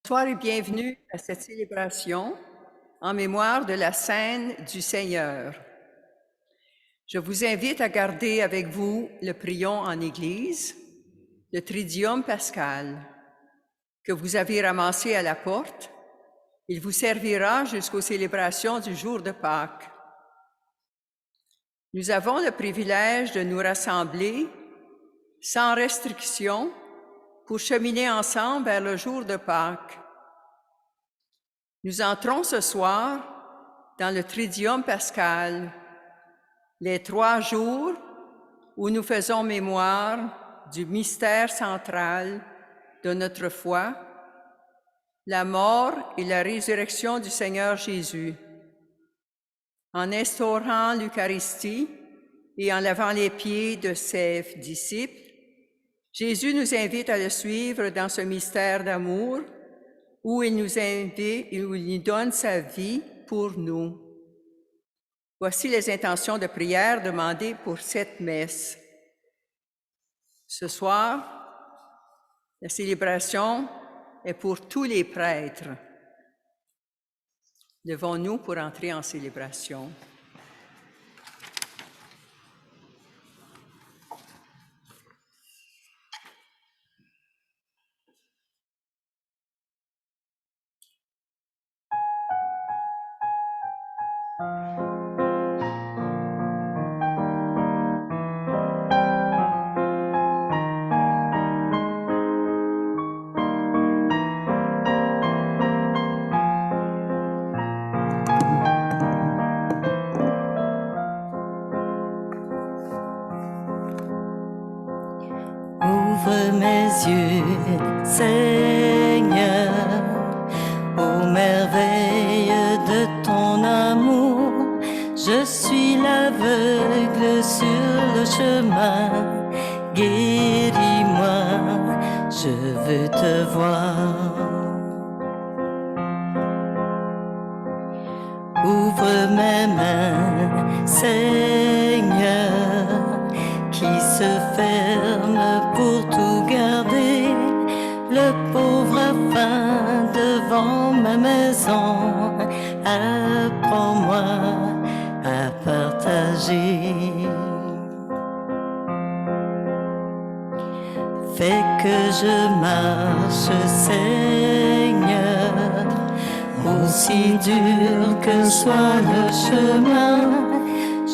Bonsoir et bienvenue à cette célébration en mémoire de la Scène du Seigneur. Je vous invite à garder avec vous le prion en Église, le Tridium pascal, que vous avez ramassé à la porte. Il vous servira jusqu'aux célébrations du jour de Pâques. Nous avons le privilège de nous rassembler sans restriction pour cheminer ensemble vers le jour de Pâques. Nous entrons ce soir dans le Tridium pascal, les 3 jours où nous faisons mémoire du mystère central de notre foi, la mort et la résurrection du Seigneur Jésus. En instaurant l'Eucharistie et en lavant les pieds de ses disciples, Jésus nous invite à le suivre dans ce mystère d'amour où il nous invite et où il nous donne sa vie pour nous. Voici les intentions de prière demandées pour cette messe. Ce soir, la célébration est pour tous les prêtres. Levons-nous pour entrer en célébration. Ouvre mes yeux, Seigneur, aux merveilles de ton amour. Je suis l'aveugle sur le chemin. Guéris-moi, je veux te voir. Ouvre mes mains, Seigneur, qui se ferme pour tout garder. Le pauvre a faim devant ma maison. Apprends-moi à partager. Fais que je marche, Seigneur, aussi dur que soit le chemin.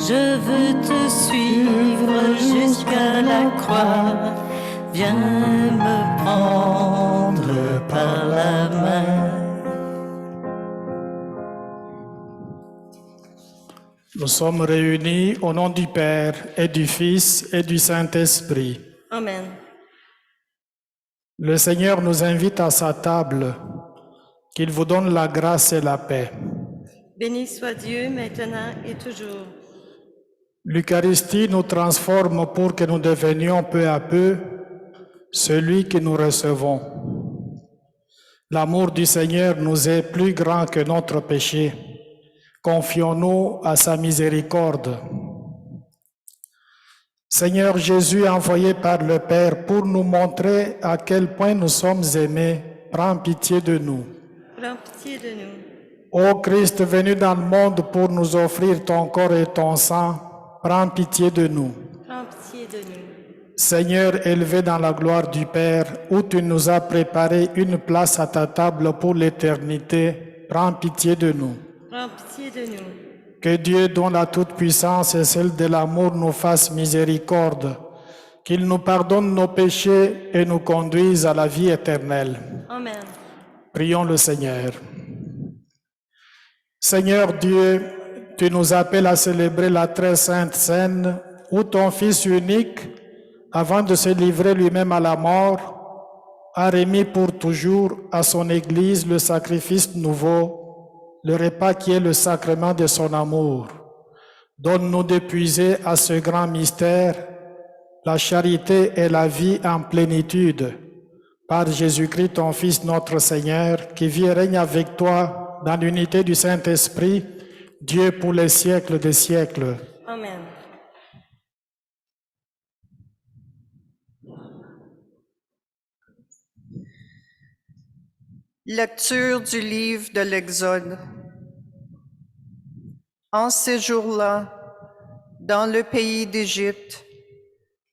Je veux te suivre jusqu'à la croix. Viens me prendre par la main. Nous sommes réunis au nom du Père et du Fils et du Saint-Esprit. Amen. Le Seigneur nous invite à sa table, qu'il vous donne la grâce et la paix. Béni soit Dieu maintenant et toujours. L'Eucharistie nous transforme pour que nous devenions peu à peu celui que nous recevons. L'amour du Seigneur nous est plus grand que notre péché. Confions-nous à sa miséricorde. Seigneur Jésus, envoyé par le Père pour nous montrer à quel point nous sommes aimés, prends pitié de nous. Prends pitié de nous. Ô Christ venu dans le monde pour nous offrir ton corps et ton sang, prends pitié de nous. Prends pitié de nous. Seigneur élevé dans la gloire du Père, où tu nous as préparé une place à ta table pour l'éternité, prends pitié de nous. Prends pitié de nous. Que Dieu, dont la toute-puissance et celle de l'amour, nous fasse miséricorde, qu'il nous pardonne nos péchés et nous conduise à la vie éternelle. Amen. Prions le Seigneur. Seigneur Dieu, tu nous appelles à célébrer la très sainte scène où ton Fils unique, avant de se livrer lui-même à la mort, a remis pour toujours à son Église le sacrifice nouveau, le repas qui est le sacrement de son amour. Donne-nous de puiser à ce grand mystère la charité et la vie en plénitude. Par Jésus-Christ, ton Fils, notre Seigneur, qui vit et règne avec toi dans l'unité du Saint-Esprit, Dieu pour les siècles des siècles. Amen. Lecture du livre de l'Exode. En ces jours-là, dans le pays d'Égypte,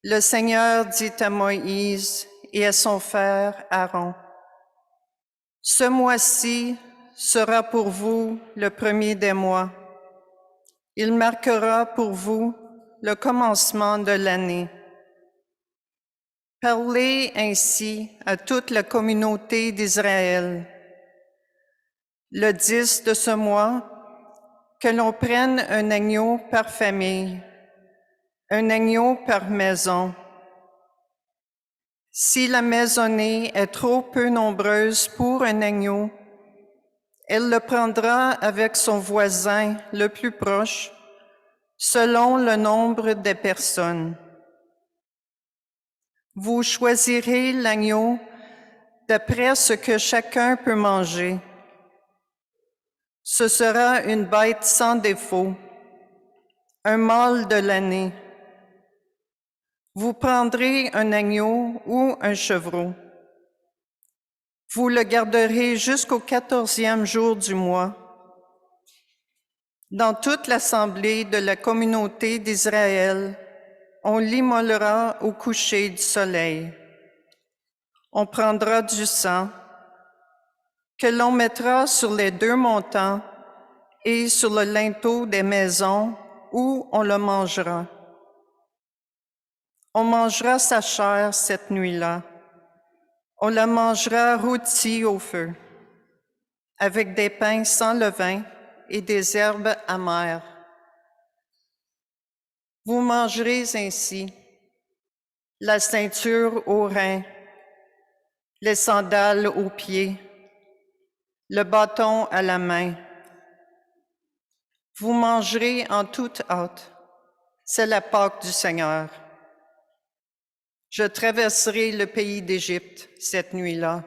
le Seigneur dit à Moïse et à son frère Aaron, « Ce mois-ci sera pour vous le premier des mois. Il marquera pour vous le commencement de l'année. Parlez ainsi à toute la communauté d'Israël. Le 10 de ce mois, que l'on prenne un agneau par famille, un agneau par maison. Si la maisonnée est trop peu nombreuse pour un agneau, elle le prendra avec son voisin le plus proche, selon le nombre des personnes. Vous choisirez l'agneau d'après ce que chacun peut manger. Ce sera une bête sans défaut, un mâle de l'année. Vous prendrez un agneau ou un chevreau. Vous le garderez jusqu'au 14e jour du mois. Dans toute l'assemblée de la communauté d'Israël, on l'immolera au coucher du soleil. On prendra du sang que l'on mettra sur les 2 montants et sur le linteau des maisons où on le mangera. On mangera sa chair cette nuit-là. On la mangera rôtie au feu, avec des pains sans levain et des herbes amères. Vous mangerez ainsi la ceinture aux reins, les sandales aux pieds, le bâton à la main. Vous mangerez en toute hâte. C'est la Pâque du Seigneur. Je traverserai le pays d'Égypte cette nuit-là.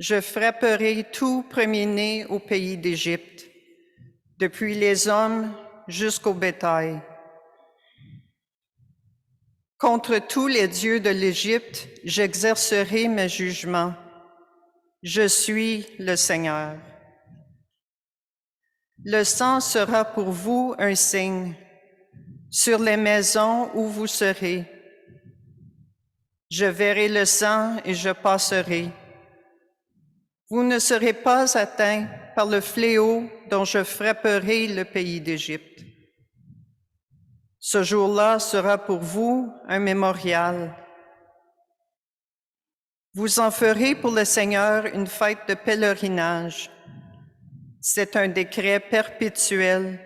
Je frapperai tout premier-né au pays d'Égypte, depuis les hommes jusqu'au bétail. Contre tous les dieux de l'Égypte, j'exercerai mes jugements. Je suis le Seigneur. Le sang sera pour vous un signe sur les maisons où vous serez. Je verrai le sang et je passerai. Vous ne serez pas atteints par le fléau dont je frapperai le pays d'Égypte. Ce jour-là sera pour vous un mémorial. Vous en ferez pour le Seigneur une fête de pèlerinage. C'est un décret perpétuel.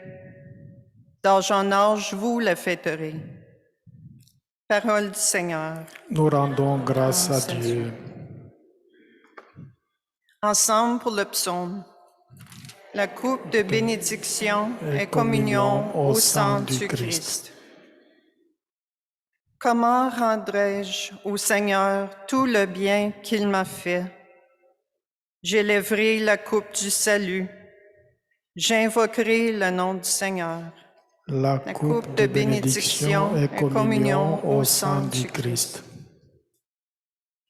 D'âge en âge, vous la fêterez. Parole du Seigneur. Nous rendons grâce à Dieu. Ensemble pour le psaume. La coupe de bénédiction et communion au sang du Christ. Comment rendrai-je au Seigneur tout le bien qu'il m'a fait? J'élèverai la coupe du salut. J'invoquerai le nom du Seigneur. La coupe de bénédiction et communion au sang du Christ.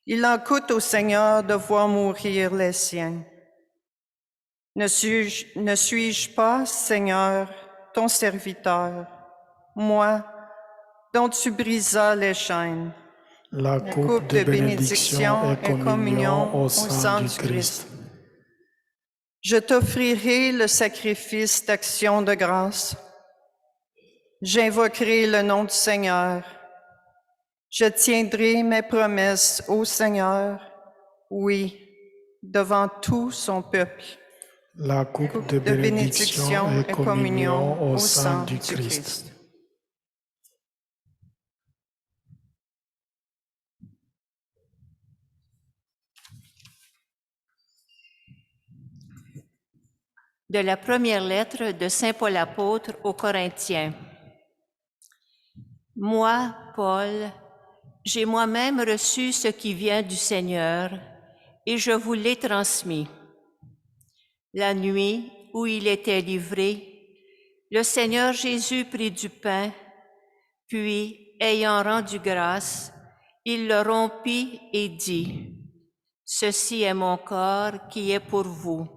Il en coûte au Seigneur de voir mourir les siens. Ne suis-je pas, Seigneur, ton serviteur, moi, dont tu brisas les chaînes? La coupe de bénédiction et communion au sang du Christ. Je t'offrirai le sacrifice d'action de grâce. J'invoquerai le nom du Seigneur. Je tiendrai mes promesses au Seigneur, oui, devant tout son peuple. La coupe de bénédiction et communion au sang du Christ. De la première lettre de Saint Paul apôtre aux Corinthiens. Moi, Paul, j'ai moi-même reçu ce qui vient du Seigneur et je vous l'ai transmis. La nuit où il était livré, le Seigneur Jésus prit du pain, puis, ayant rendu grâce, il le rompit et dit, Ceci est mon corps qui est pour vous.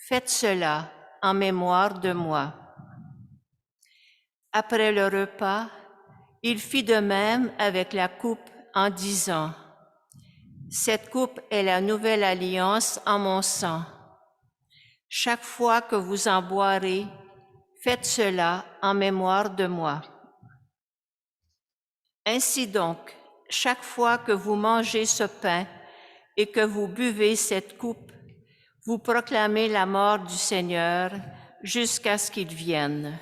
Faites cela en mémoire de moi. Après le repas, il fit de même avec la coupe en disant, « Cette coupe est la nouvelle alliance en mon sang. Chaque fois que vous en boirez, faites cela en mémoire de moi. Ainsi donc, chaque fois que vous mangez ce pain et que vous buvez cette coupe, vous proclamez la mort du Seigneur jusqu'à ce qu'il vienne. »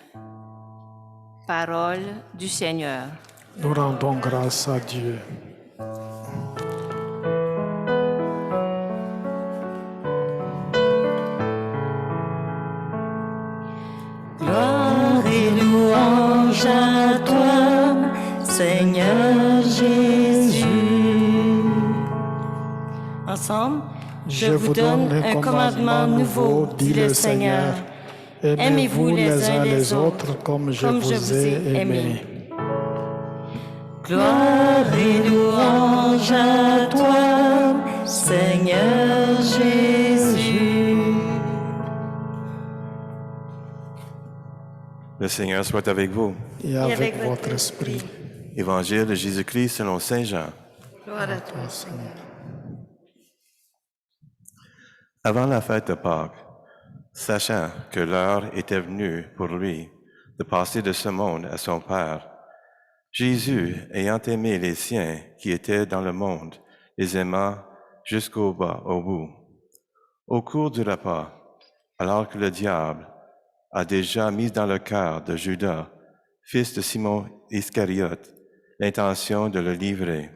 Parole du Seigneur. Nous rendons grâce à Dieu. Gloire et louange à toi, Seigneur Jésus. Ensemble, je vous donne un commandement nouveau, dit le Seigneur. Aimez-vous les uns les autres comme je vous ai aimés. Gloire et louange à toi, Seigneur Jésus. Le Seigneur soit avec vous. Et avec votre esprit. Évangile de Jésus-Christ selon Saint Jean. Gloire à toi, Seigneur. Avant la fête de Pâques, sachant que l'heure était venue pour lui de passer de ce monde à son Père, Jésus, ayant aimé les siens qui étaient dans le monde, les aima jusqu'au bout. Au cours du repas, alors que le diable a déjà mis dans le cœur de Judas, fils de Simon Iscariote, l'intention de le livrer.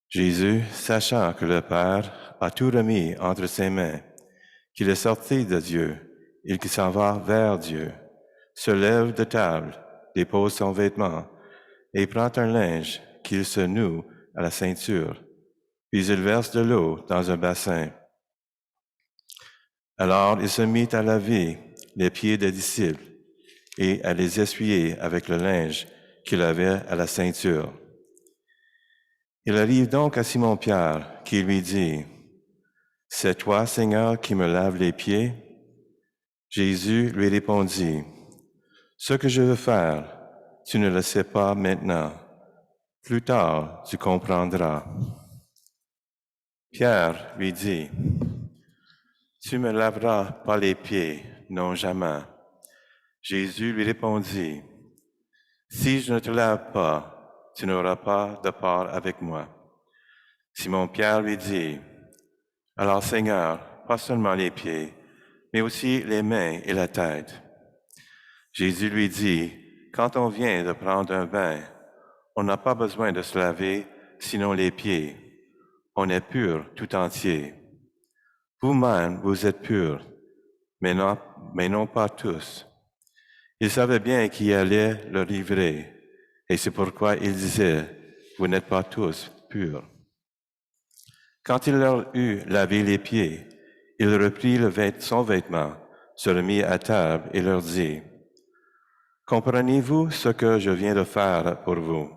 Jésus, sachant que le Père a tout remis entre ses mains, qu'il est sorti de Dieu et qu'il s'en va vers Dieu, se lève de table, dépose son vêtement et prend un linge qu'il se noue à la ceinture, puis il verse de l'eau dans un bassin. Alors il se mit à laver les pieds des disciples et à les essuyer avec le linge qu'il avait à la ceinture. Il arrive donc à Simon-Pierre qui lui dit, « C'est toi, Seigneur, qui me laves les pieds? » Jésus lui répondit, « Ce que je veux faire, tu ne le sais pas maintenant. Plus tard, tu comprendras. » Pierre lui dit, « Tu me laveras pas les pieds, non jamais. » Jésus lui répondit, « Si je ne te lave pas, tu n'auras pas de part avec moi. » Simon-Pierre lui dit, « Alors Seigneur, pas seulement les pieds, mais aussi les mains et la tête. » Jésus lui dit, « Quand on vient de prendre un bain, on n'a pas besoin de se laver, sinon les pieds. On est pur tout entier. Vous-même, vous êtes purs, mais non pas tous. » Il savait bien qui allait le livrer, et c'est pourquoi il disait, « Vous n'êtes pas tous purs. » Quand il leur eut lavé les pieds, il reprit son vêtement, se remit à table et leur dit, « Comprenez-vous ce que je viens de faire pour vous?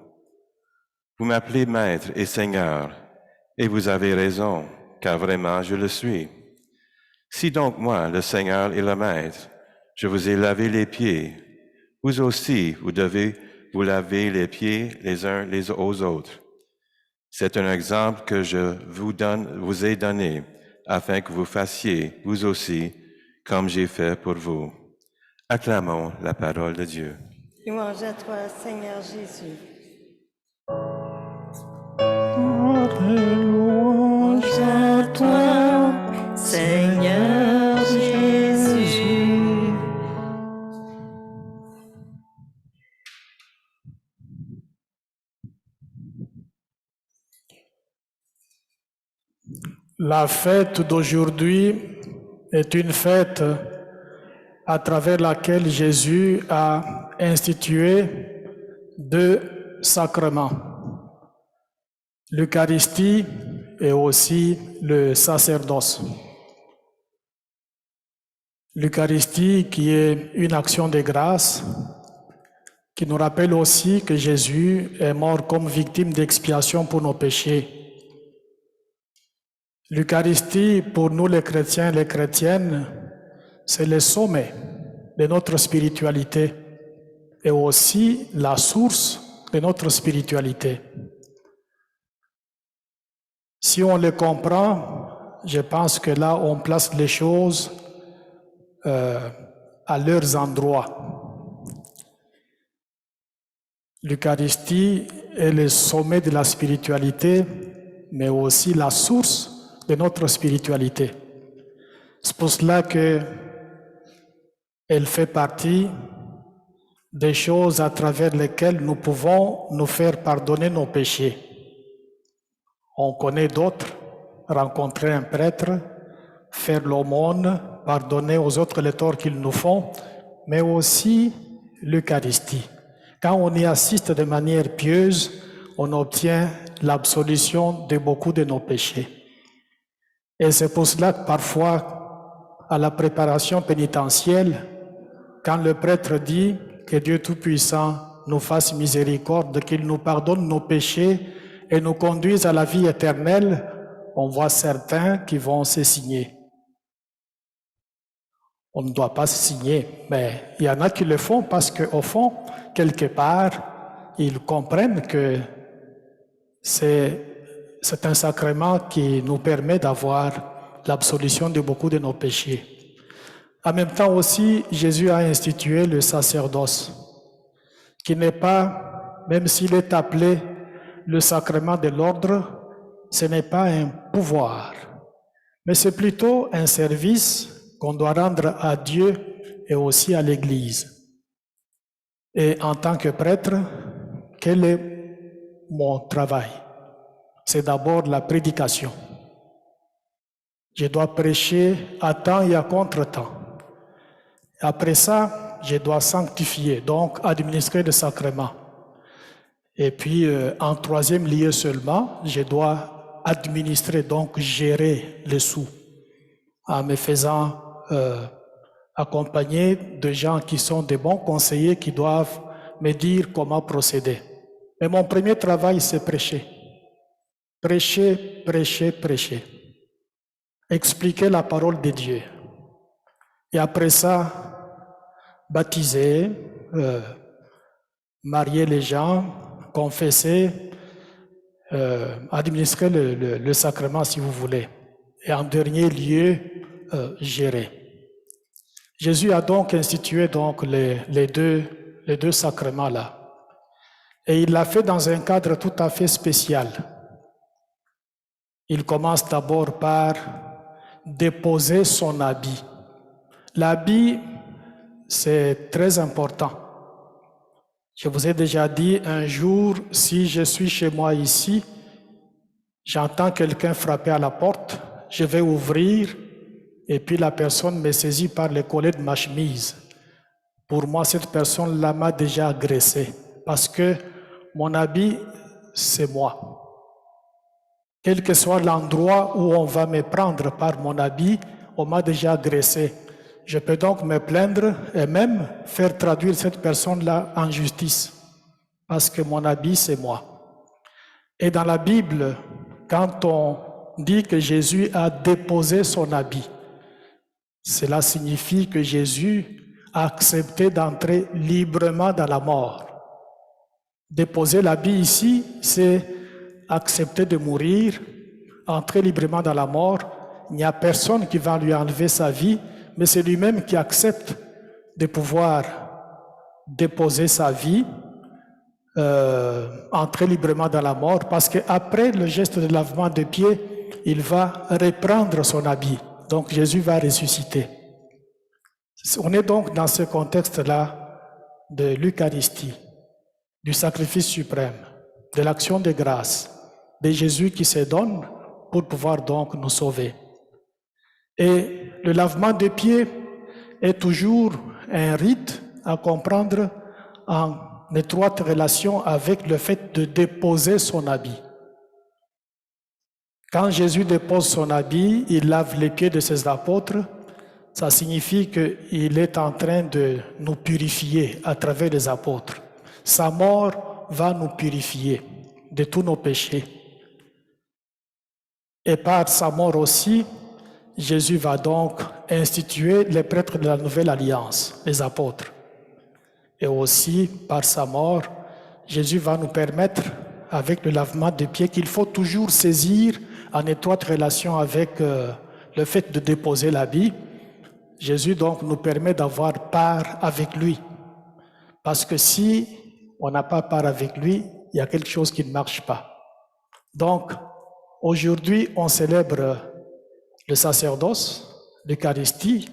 Vous m'appelez Maître et Seigneur, et vous avez raison, car vraiment je le suis. Si donc moi, le Seigneur et le Maître, je vous ai lavé les pieds, vous aussi, vous devez vous laver les pieds les uns aux autres. C'est un exemple que je vous ai donné, afin que vous fassiez, vous aussi, comme j'ai fait pour vous. » Acclamons la parole de Dieu. Louange à toi, Seigneur Jésus. Louange à toi, Seigneur Jésus. La fête d'aujourd'hui est une fête à travers laquelle Jésus a institué 2 sacrements, l'Eucharistie et aussi le sacerdoce. L'Eucharistie qui est une action de grâce, qui nous rappelle aussi que Jésus est mort comme victime d'expiation pour nos péchés. L'Eucharistie, pour nous les chrétiens et les chrétiennes, c'est le sommet de notre spiritualité et aussi la source de notre spiritualité. Si on le comprend, je pense que là, on place les choses à leurs endroits. L'Eucharistie est le sommet de la spiritualité, mais aussi la source de notre spiritualité. C'est pour cela qu'elle fait partie des choses à travers lesquelles nous pouvons nous faire pardonner nos péchés. On connaît d'autres, rencontrer un prêtre, faire l'aumône, pardonner aux autres les torts qu'ils nous font, mais aussi l'Eucharistie. Quand on y assiste de manière pieuse, on obtient l'absolution de beaucoup de nos péchés. Et c'est pour cela que parfois, à la préparation pénitentielle, quand le prêtre dit que Dieu Tout-Puissant nous fasse miséricorde, qu'il nous pardonne nos péchés et nous conduise à la vie éternelle, on voit certains qui vont se signer. On ne doit pas se signer, mais il y en a qui le font parce qu'au fond, quelque part, ils comprennent que c'est un sacrement qui nous permet d'avoir l'absolution de beaucoup de nos péchés. En même temps aussi, Jésus a institué le sacerdoce, qui n'est pas, même s'il est appelé le sacrement de l'ordre, ce n'est pas un pouvoir, mais c'est plutôt un service qu'on doit rendre à Dieu et aussi à l'Église. Et en tant que prêtre, quel est mon travail? C'est d'abord la prédication. Je dois prêcher à temps et à contre-temps. Après ça, je dois sanctifier, donc administrer le sacrement. Et puis, en troisième lieu seulement, je dois administrer, donc gérer les sous, en me faisant accompagner de gens qui sont des bons conseillers qui doivent me dire comment procéder. Mais mon premier travail, c'est prêcher. Prêcher, prêcher, prêcher. Expliquer la parole de Dieu. Et après ça, baptiser, marier les gens, confesser, administrer le sacrement si vous voulez. Et en dernier lieu, gérer. Jésus a donc institué donc les deux sacrements-là. Et il l'a fait dans un cadre tout à fait spécial. Il commence d'abord par déposer son habit. L'habit, c'est très important. Je vous ai déjà dit un jour, si je suis chez moi ici, j'entends quelqu'un frapper à la porte, je vais ouvrir et puis la personne me saisit par le collet de ma chemise. Pour moi, cette personne-là m'a déjà agressé parce que mon habit, c'est moi. Quel que soit l'endroit où on va me prendre par mon habit, on m'a déjà agressé. Je peux donc me plaindre et même faire traduire cette personne-là en justice parce que mon habit, c'est moi. Et dans la Bible, quand on dit que Jésus a déposé son habit, cela signifie que Jésus a accepté d'entrer librement dans la mort. Déposer l'habit ici, c'est accepter de mourir, entrer librement dans la mort. Il n'y a personne qui va lui enlever sa vie, mais c'est lui-même qui accepte de pouvoir déposer sa vie, entrer librement dans la mort, parce qu'après le geste de lavement des pieds, il va reprendre son habit. Donc Jésus va ressusciter. On est donc dans ce contexte-là de l'Eucharistie, du sacrifice suprême, de l'action de grâce, de Jésus qui se donne pour pouvoir donc nous sauver. Et le lavement des pieds est toujours un rite à comprendre en étroite relation avec le fait de déposer son habit. Quand Jésus dépose son habit, il lave les pieds de ses apôtres. Ça signifie qu'il est en train de nous purifier à travers les apôtres. Sa mort va nous purifier de tous nos péchés. Et par sa mort aussi, Jésus va donc instituer les prêtres de la nouvelle alliance, les apôtres. Et aussi, par sa mort, Jésus va nous permettre, avec le lavement des pieds, qu'il faut toujours saisir en étroite relation avec le fait de déposer l'habit. Jésus donc nous permet d'avoir part avec lui. Parce que si on n'a pas part avec lui, il y a quelque chose qui ne marche pas. Donc, aujourd'hui, on célèbre le sacerdoce, l'Eucharistie,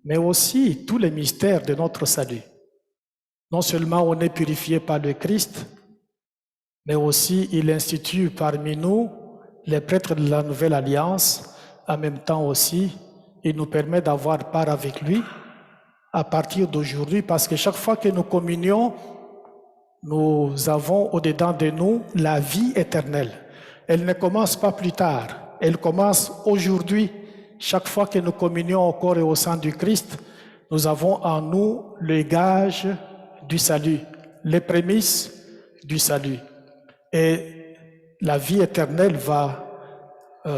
mais aussi tous les mystères de notre salut. Non seulement on est purifié par le Christ, mais aussi il institue parmi nous les prêtres de la nouvelle alliance. En même temps aussi, il nous permet d'avoir part avec lui à partir d'aujourd'hui, parce que chaque fois que nous communions, nous avons au-dedans de nous la vie éternelle. Elle ne commence pas plus tard, elle commence aujourd'hui. Chaque fois que nous communions au corps et au sang du Christ, nous avons en nous le gage du salut, les prémices du salut. Et la vie éternelle va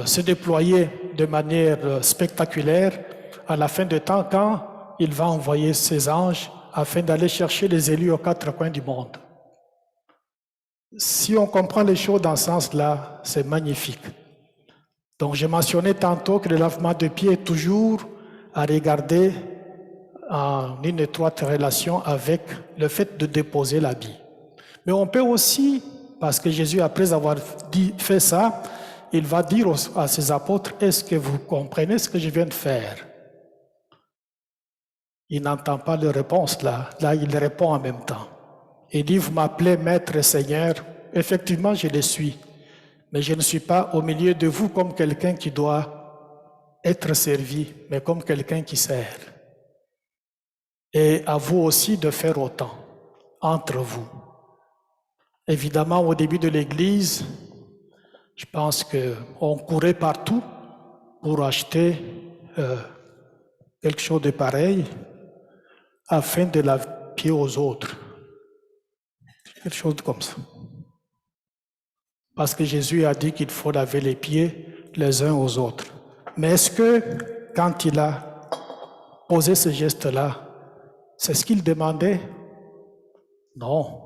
se déployer de manière spectaculaire à la fin du temps, quand il va envoyer ses anges afin d'aller chercher les élus aux quatre coins du monde. Si on comprend les choses dans ce sens-là, c'est magnifique. Donc j'ai mentionné tantôt que le lavement de pieds est toujours à regarder en une étroite relation avec le fait de déposer l'habit. Mais on peut aussi, parce que Jésus, après avoir fait ça, il va dire à ses apôtres, est-ce que vous comprenez ce que je viens de faire? Il n'entend pas leur réponse là. Là, il répond en même temps. Il dit, vous m'appelez Maître et Seigneur. Effectivement, je le suis. Mais je ne suis pas au milieu de vous comme quelqu'un qui doit être servi, mais comme quelqu'un qui sert. Et à vous aussi de faire autant, entre vous. Évidemment, au début de l'Église, je pense qu'on courait partout pour acheter quelque chose de pareil afin de laver les pieds aux autres. Quelque chose comme ça. Parce que Jésus a dit qu'il faut laver les pieds les uns aux autres. Mais est-ce que quand il a posé ce geste-là, c'est ce qu'il demandait? Non.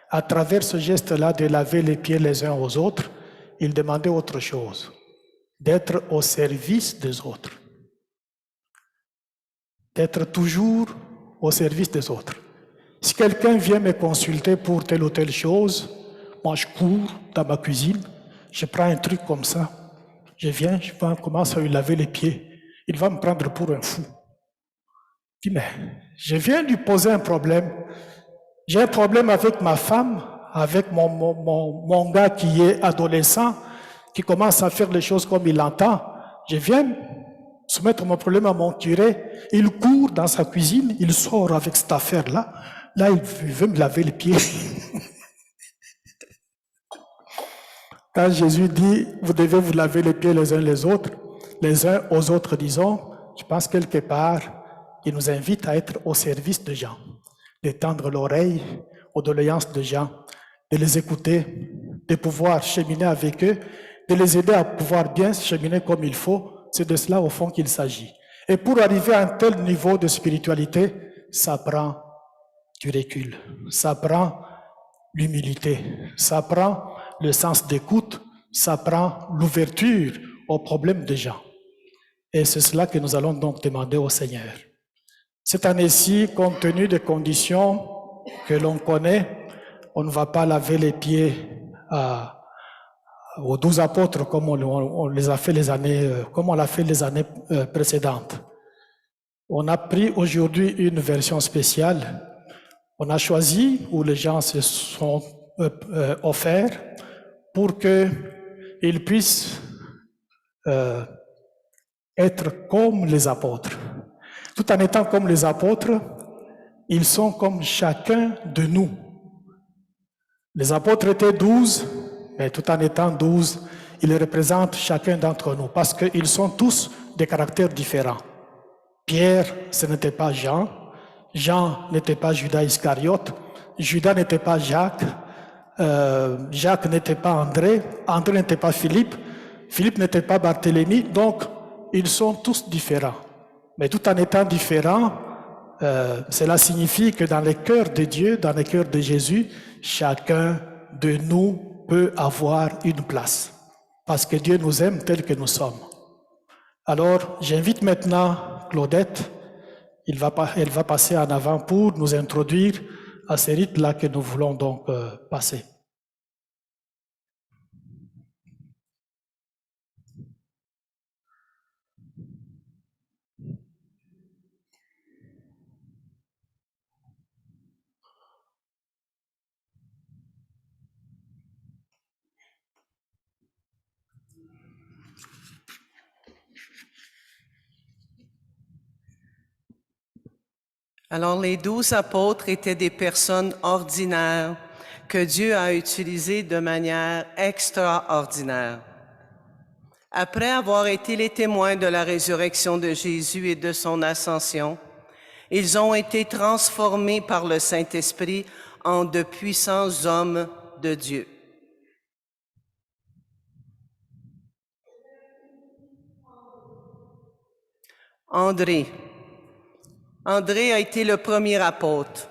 À travers ce geste-là de laver les pieds les uns aux autres, il demandait autre chose, d'être au service des autres, d'être toujours au service des autres. Si quelqu'un vient me consulter pour telle ou telle chose, moi je cours dans ma cuisine, je prends un truc comme ça, je viens, je commence à lui laver les pieds, il va me prendre pour un fou. Je dis, mais je viens lui poser un problème. J'ai un problème avec ma femme, avec mon gars qui est adolescent, qui commence à faire les choses comme il l'entend. Je viens soumettre mon problème à mon curé. Il court dans sa cuisine, il sort avec cette affaire-là. Là, il veut me laver les pieds. Quand Jésus dit, vous devez vous laver les pieds les uns aux autres, disons, je pense quelque part, il nous invite à être au service des gens, de tendre l'oreille aux doléances des gens, de les écouter, de pouvoir cheminer avec eux, de les aider à pouvoir bien cheminer comme il faut. C'est de cela au fond qu'il s'agit. Et pour arriver à un tel niveau de spiritualité, ça prend du recul, ça prend l'humilité, ça prend le sens d'écoute, ça prend l'ouverture aux problèmes des gens. Et c'est cela que nous allons donc demander au Seigneur. Cette année-ci, compte tenu des conditions que l'on connaît, on ne va pas laver les pieds aux 12 apôtres comme on les a fait comme on l'a fait les années précédentes. On a pris aujourd'hui une version spéciale. On a choisi où les gens se sont offerts pour qu'ils puissent être comme les apôtres. Tout en étant comme les apôtres, ils sont comme chacun de nous. Les apôtres étaient 12, mais tout en étant 12, ils représentent chacun d'entre nous, parce qu'ils sont tous des caractères différents. Pierre, ce n'était pas Jean. Jean n'était pas Judas Iscariote. Judas n'était pas Jacques. Jacques n'était pas André. André n'était pas Philippe. Philippe n'était pas Barthélemy, donc ils sont tous différents. Mais tout en étant différents, cela signifie que dans le cœur de Dieu, dans le cœur de Jésus, chacun de nous peut avoir une place. Parce que Dieu nous aime tels que nous sommes. Alors, j'invite maintenant Claudette, elle va passer en avant pour nous introduire à ce rite-là que nous voulons donc passer. Alors, les 12 apôtres étaient des personnes ordinaires que Dieu a utilisées de manière extraordinaire. Après avoir été les témoins de la résurrection de Jésus et de son ascension, ils ont été transformés par le Saint-Esprit en de puissants hommes de Dieu. André a été le premier apôtre,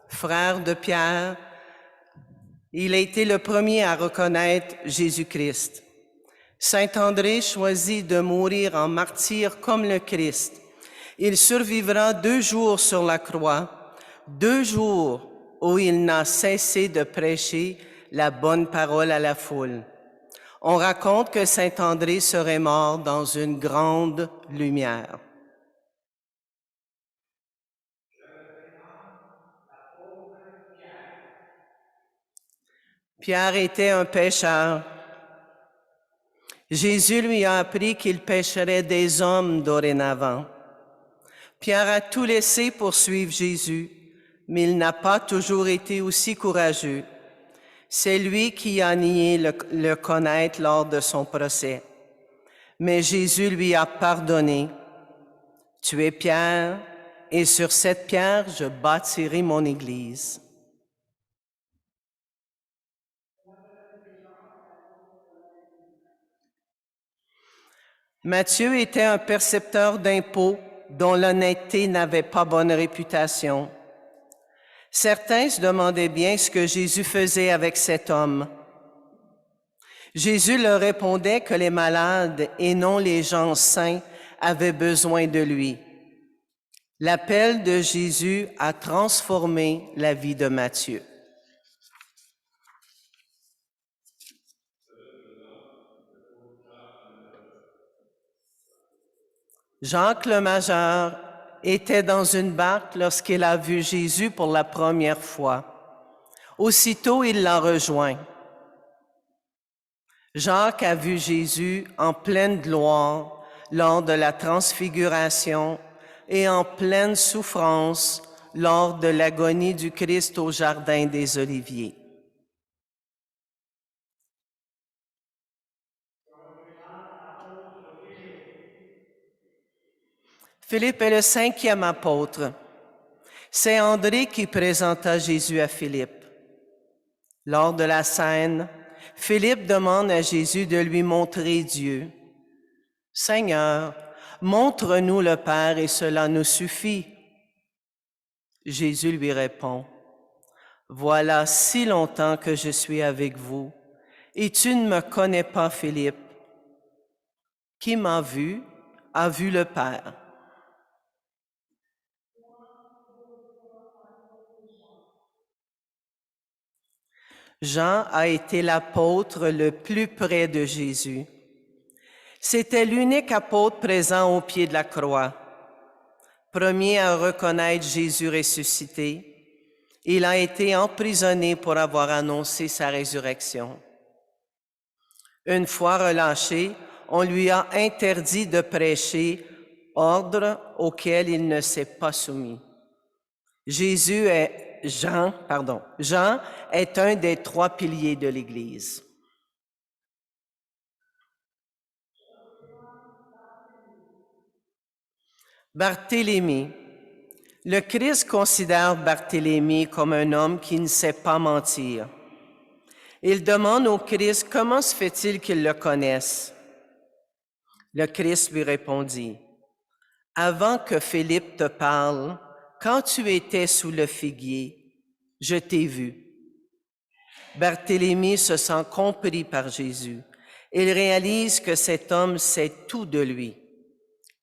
frère de Pierre. Il a été le premier à reconnaître Jésus-Christ. Saint André choisit de mourir en martyr comme le Christ. Il survivra 2 jours sur la croix, 2 jours où il n'a cessé de prêcher la bonne parole à la foule. On raconte que Saint André serait mort dans une grande lumière. Pierre était un pécheur. Jésus lui a appris qu'il pécherait des hommes dorénavant. Pierre a tout laissé pour suivre Jésus, mais il n'a pas toujours été aussi courageux. C'est lui qui a nié le connaître lors de son procès. Mais Jésus lui a pardonné. « Tu es Pierre, et sur cette pierre, je bâtirai mon Église. » Matthieu était un percepteur d'impôts dont l'honnêteté n'avait pas bonne réputation. Certains se demandaient bien ce que Jésus faisait avec cet homme. Jésus leur répondait que les malades et non les gens sains avaient besoin de lui. L'appel de Jésus a transformé la vie de Matthieu. Jacques le Majeur était dans une barque lorsqu'il a vu Jésus pour la première fois. Aussitôt, il l'a rejoint. Jacques a vu Jésus en pleine gloire lors de la transfiguration et en pleine souffrance lors de l'agonie du Christ au Jardin des Oliviers. Philippe est le 5e apôtre. C'est André qui présenta Jésus à Philippe. Lors de la scène, Philippe demande à Jésus de lui montrer Dieu. « Seigneur, montre-nous le Père et cela nous suffit. » Jésus lui répond, « Voilà si longtemps que je suis avec vous, et tu ne me connais pas, Philippe. Qui m'a vu a vu le Père. » Jean a été l'apôtre le plus près de Jésus. C'était l'unique apôtre présent au pied de la croix. Premier à reconnaître Jésus ressuscité, il a été emprisonné pour avoir annoncé sa résurrection. Une fois relâché, on lui a interdit de prêcher, ordre auquel il ne s'est pas soumis. Jean est un des 3 piliers de l'Église. Barthélemy. Le Christ considère Barthélemy comme un homme qui ne sait pas mentir. Il demande au Christ comment se fait-il qu'il le connaisse. Le Christ lui répondit, « Avant que Philippe te parle, quand tu étais sous le figuier, je t'ai vu. » Barthélemy se sent compris par Jésus. Il réalise que cet homme sait tout de lui.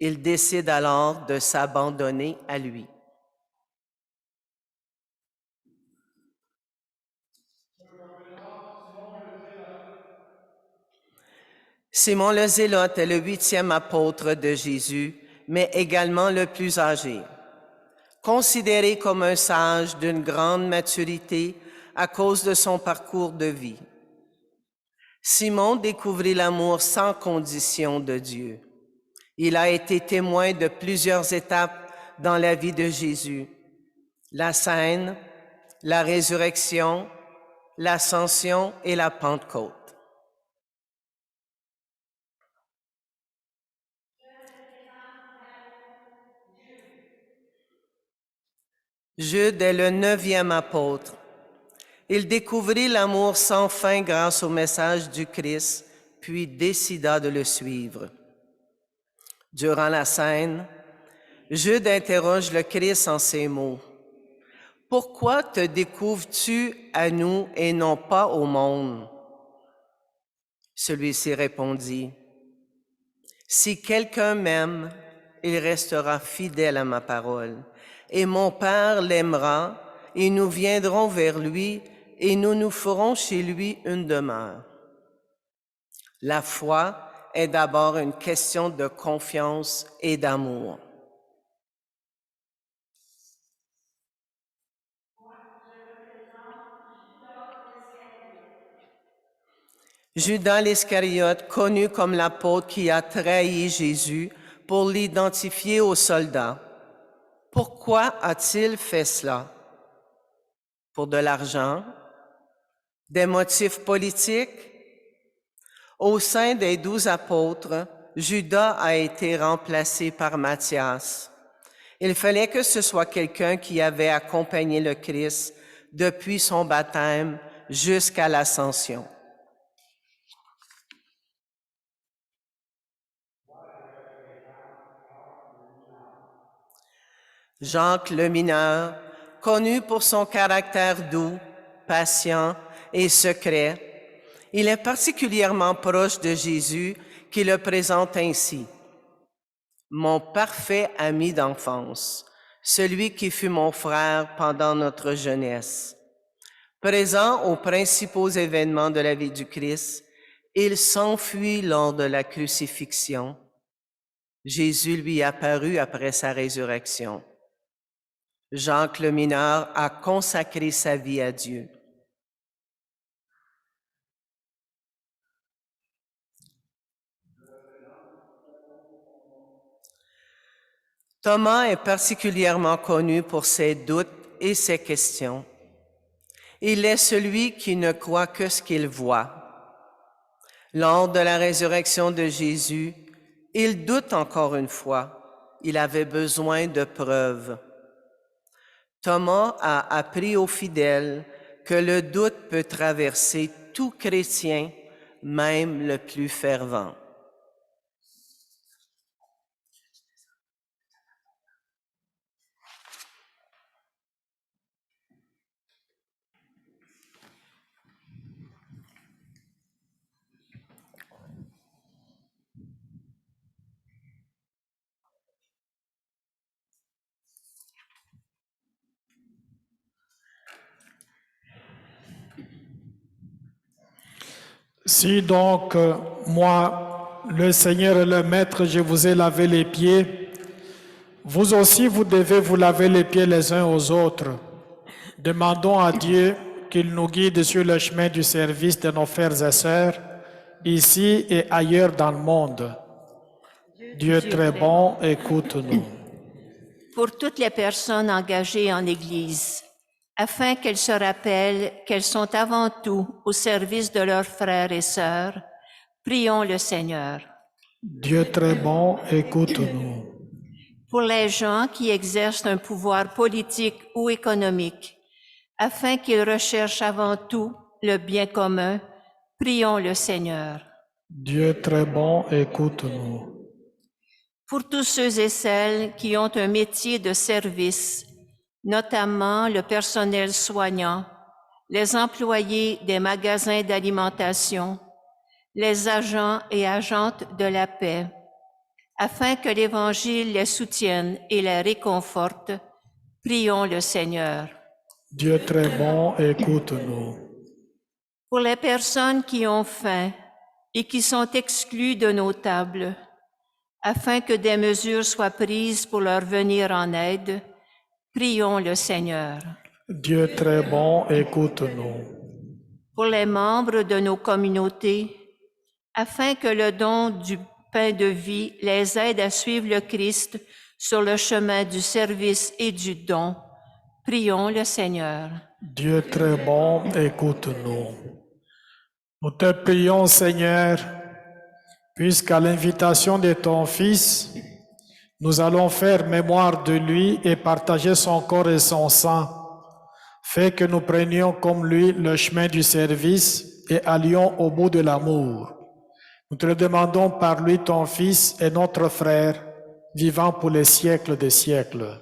Il décide alors de s'abandonner à lui. Simon le Zélote est le 8e apôtre de Jésus, mais également le plus âgé. Considéré comme un sage d'une grande maturité à cause de son parcours de vie. Simon découvrit l'amour sans condition de Dieu. Il a été témoin de plusieurs étapes dans la vie de Jésus. La scène, la résurrection, l'ascension et la Pentecôte. Jude est le 9e apôtre. Il découvrit l'amour sans fin grâce au message du Christ, puis décida de le suivre. Durant la scène, Jude interroge le Christ en ces mots. « Pourquoi te découvres-tu à nous et non pas au monde? » Celui-ci répondit, « Si quelqu'un m'aime, il restera fidèle à ma parole, et mon Père l'aimera, et nous viendrons vers lui, et nous nous ferons chez lui une demeure. » La foi est d'abord une question de confiance et d'amour. Judas l'Iscariote, connu comme l'apôtre qui a trahi Jésus pour l'identifier aux soldats. Pourquoi a-t-il fait cela? Pour de l'argent? Des motifs politiques? Au sein des 12 apôtres, Judas a été remplacé par Matthias. Il fallait que ce soit quelqu'un qui avait accompagné le Christ depuis son baptême jusqu'à l'ascension. Jacques le mineur, connu pour son caractère doux, patient et secret, il est particulièrement proche de Jésus qui le présente ainsi. « Mon parfait ami d'enfance, celui qui fut mon frère pendant notre jeunesse. » Présent aux principaux événements de la vie du Christ, il s'enfuit lors de la crucifixion. Jésus lui apparut après sa résurrection. Jacques le mineur a consacré sa vie à Dieu. Thomas est particulièrement connu pour ses doutes et ses questions. Il est celui qui ne croit que ce qu'il voit. Lors de la résurrection de Jésus, il doute encore une fois. Il avait besoin de preuves. Thomas a appris aux fidèles que le doute peut traverser tout chrétien, même le plus fervent. Si donc, moi, le Seigneur et le Maître, je vous ai lavé les pieds, vous aussi, vous devez vous laver les pieds les uns aux autres. Demandons à Dieu qu'il nous guide sur le chemin du service de nos frères et sœurs, ici et ailleurs dans le monde. Dieu très bon, écoute-nous. Pour toutes les personnes engagées en Église, afin qu'elles se rappellent qu'elles sont avant tout au service de leurs frères et sœurs, prions le Seigneur. Dieu très bon, écoute-nous. Pour les gens qui exercent un pouvoir politique ou économique, afin qu'ils recherchent avant tout le bien commun, prions le Seigneur. Dieu très bon, écoute-nous. pour tous ceux et celles qui ont un métier de service, notamment le personnel soignant, les employés des magasins d'alimentation, les agents et agentes de la paix, afin que l'Évangile les soutienne et les réconforte. Prions le Seigneur. Dieu très bon, écoute-nous. Pour les personnes qui ont faim et qui sont exclues de nos tables, afin que des mesures soient prises pour leur venir en aide, prions le Seigneur. Dieu très bon, écoute-nous. Pour les membres de nos communautés, afin que le don du pain de vie les aide à suivre le Christ sur le chemin du service et du don, prions le Seigneur. Dieu très bon, écoute-nous. Nous te prions, Seigneur, puisqu'à l'invitation de ton Fils, nous allons faire mémoire de lui et partager son corps et son sang. Fais que nous prenions comme lui le chemin du service et allions au bout de l'amour. Nous te le demandons par lui, ton Fils et notre frère, vivant pour les siècles des siècles.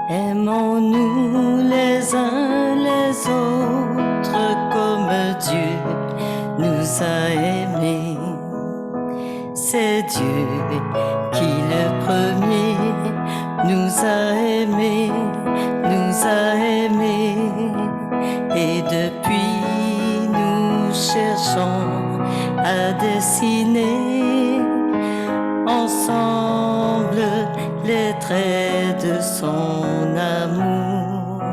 Aimons-nous les uns les autres comme Dieu nous a aimés. C'est Dieu qui le premier nous a aimés, et depuis nous cherchons à dessiner ensemble les traits de son amour.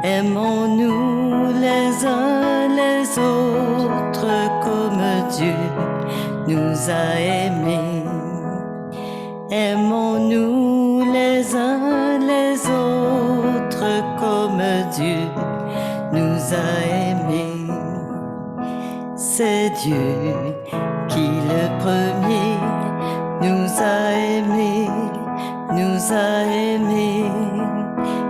Aimons-nous les uns les autres comme Dieu nous a aimés. Aimons-nous les uns les autres comme Dieu nous a aimés. C'est Dieu qui le premier nous a aimés,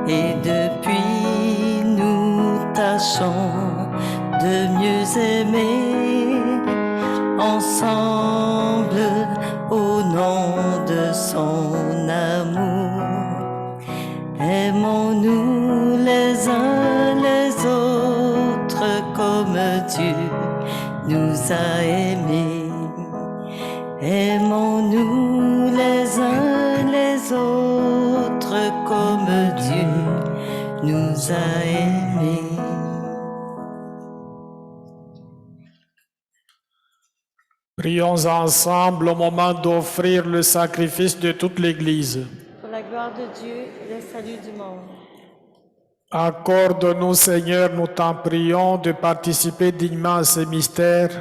et depuis nous tâchons de mieux aimer ensemble au nom de son amour. Aimons-nous les uns les autres comme Dieu nous a aimés. Aimons-nous les uns les autres comme Dieu nous a aimés. Prions ensemble au moment d'offrir le sacrifice de toute l'Église. Pour la gloire de Dieu et le salut du monde. Accorde-nous, Seigneur, nous t'en prions, de participer dignement à ces mystères,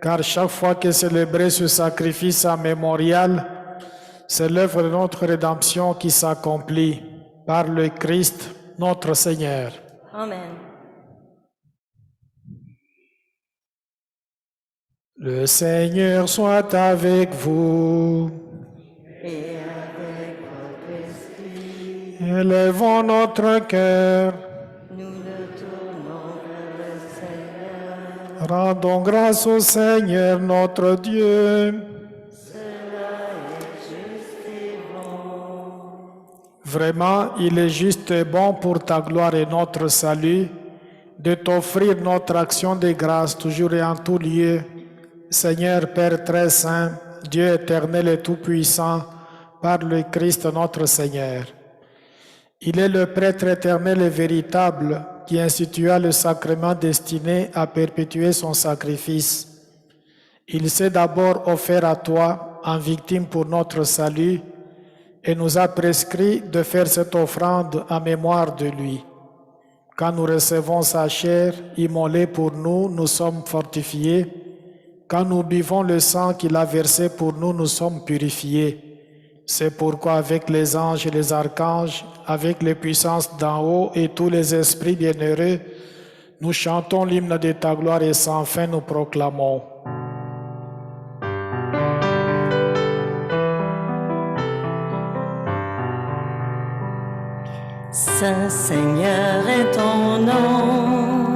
car chaque fois que célébrer ce sacrifice en mémorial, c'est l'œuvre de notre rédemption qui s'accomplit par le Christ, notre Seigneur. Amen. Le Seigneur soit avec vous. Et avec votre esprit, Élevons notre cœur. nous le tournons vers le Seigneur. Rendons grâce au Seigneur notre Dieu. Cela est juste et bon. Vraiment, il est juste et bon pour ta gloire et notre salut de t'offrir notre action de grâce toujours et en tout lieu. Seigneur Père très saint, Dieu éternel et tout-puissant, par le Christ notre Seigneur. Il est le prêtre éternel et véritable qui institua le sacrement destiné à perpétuer son sacrifice. Il s'est d'abord offert à toi en victime pour notre salut et nous a prescrit de faire cette offrande en mémoire de lui. Quand nous recevons sa chair immolée pour nous, nous sommes fortifiés. Quand nous buvons le sang qu'il a versé pour nous, nous sommes purifiés. C'est pourquoi avec les anges et les archanges, avec les puissances d'en haut et tous les esprits bienheureux, nous chantons l'hymne de ta gloire et sans fin nous proclamons. Saint Seigneur est ton nom,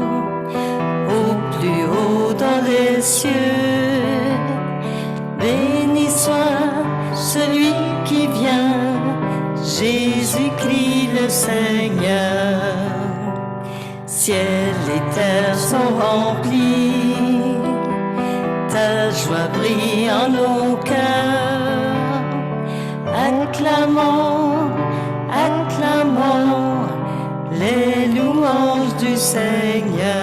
au plus haut dans les cieux. Béni soit celui qui vient, Jésus-Christ le Seigneur. Ciel et terre sont remplis, ta joie brille en nos cœurs. Acclamons, acclamons les louanges du Seigneur.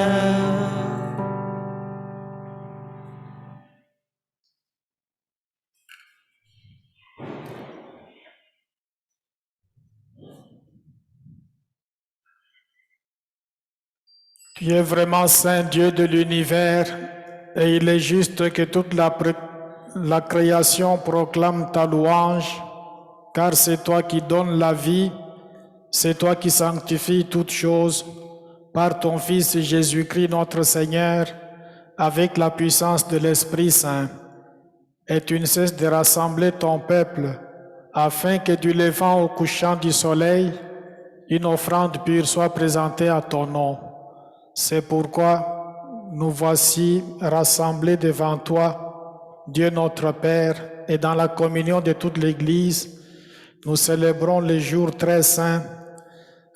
Tu es vraiment Saint Dieu de l'univers, et il est juste que toute la création proclame ta louange, car c'est toi qui donnes la vie, c'est toi qui sanctifies toutes choses par ton Fils Jésus-Christ notre Seigneur, avec la puissance de l'Esprit Saint. Et tu ne cesses de rassembler ton peuple, afin que du levant au couchant du soleil, une offrande pure soit présentée à ton nom. C'est pourquoi nous voici rassemblés devant toi, Dieu notre Père, et dans la communion de toute l'Église, nous célébrons le jour très saint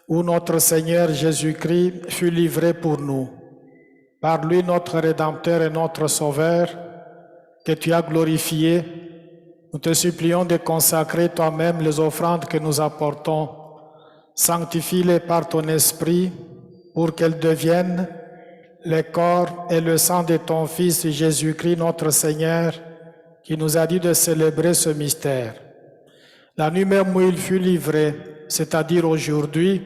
où notre Seigneur Jésus-Christ fut livré pour nous. Par lui, notre Rédempteur et notre Sauveur, que tu as glorifié, nous te supplions de consacrer toi-même les offrandes que nous apportons. Sanctifie-les par ton Esprit, pour qu'elles deviennent le corps et le sang de ton Fils Jésus-Christ notre Seigneur, qui nous a dit de célébrer ce mystère. La nuit même où il fut livré, c'est-à-dire aujourd'hui,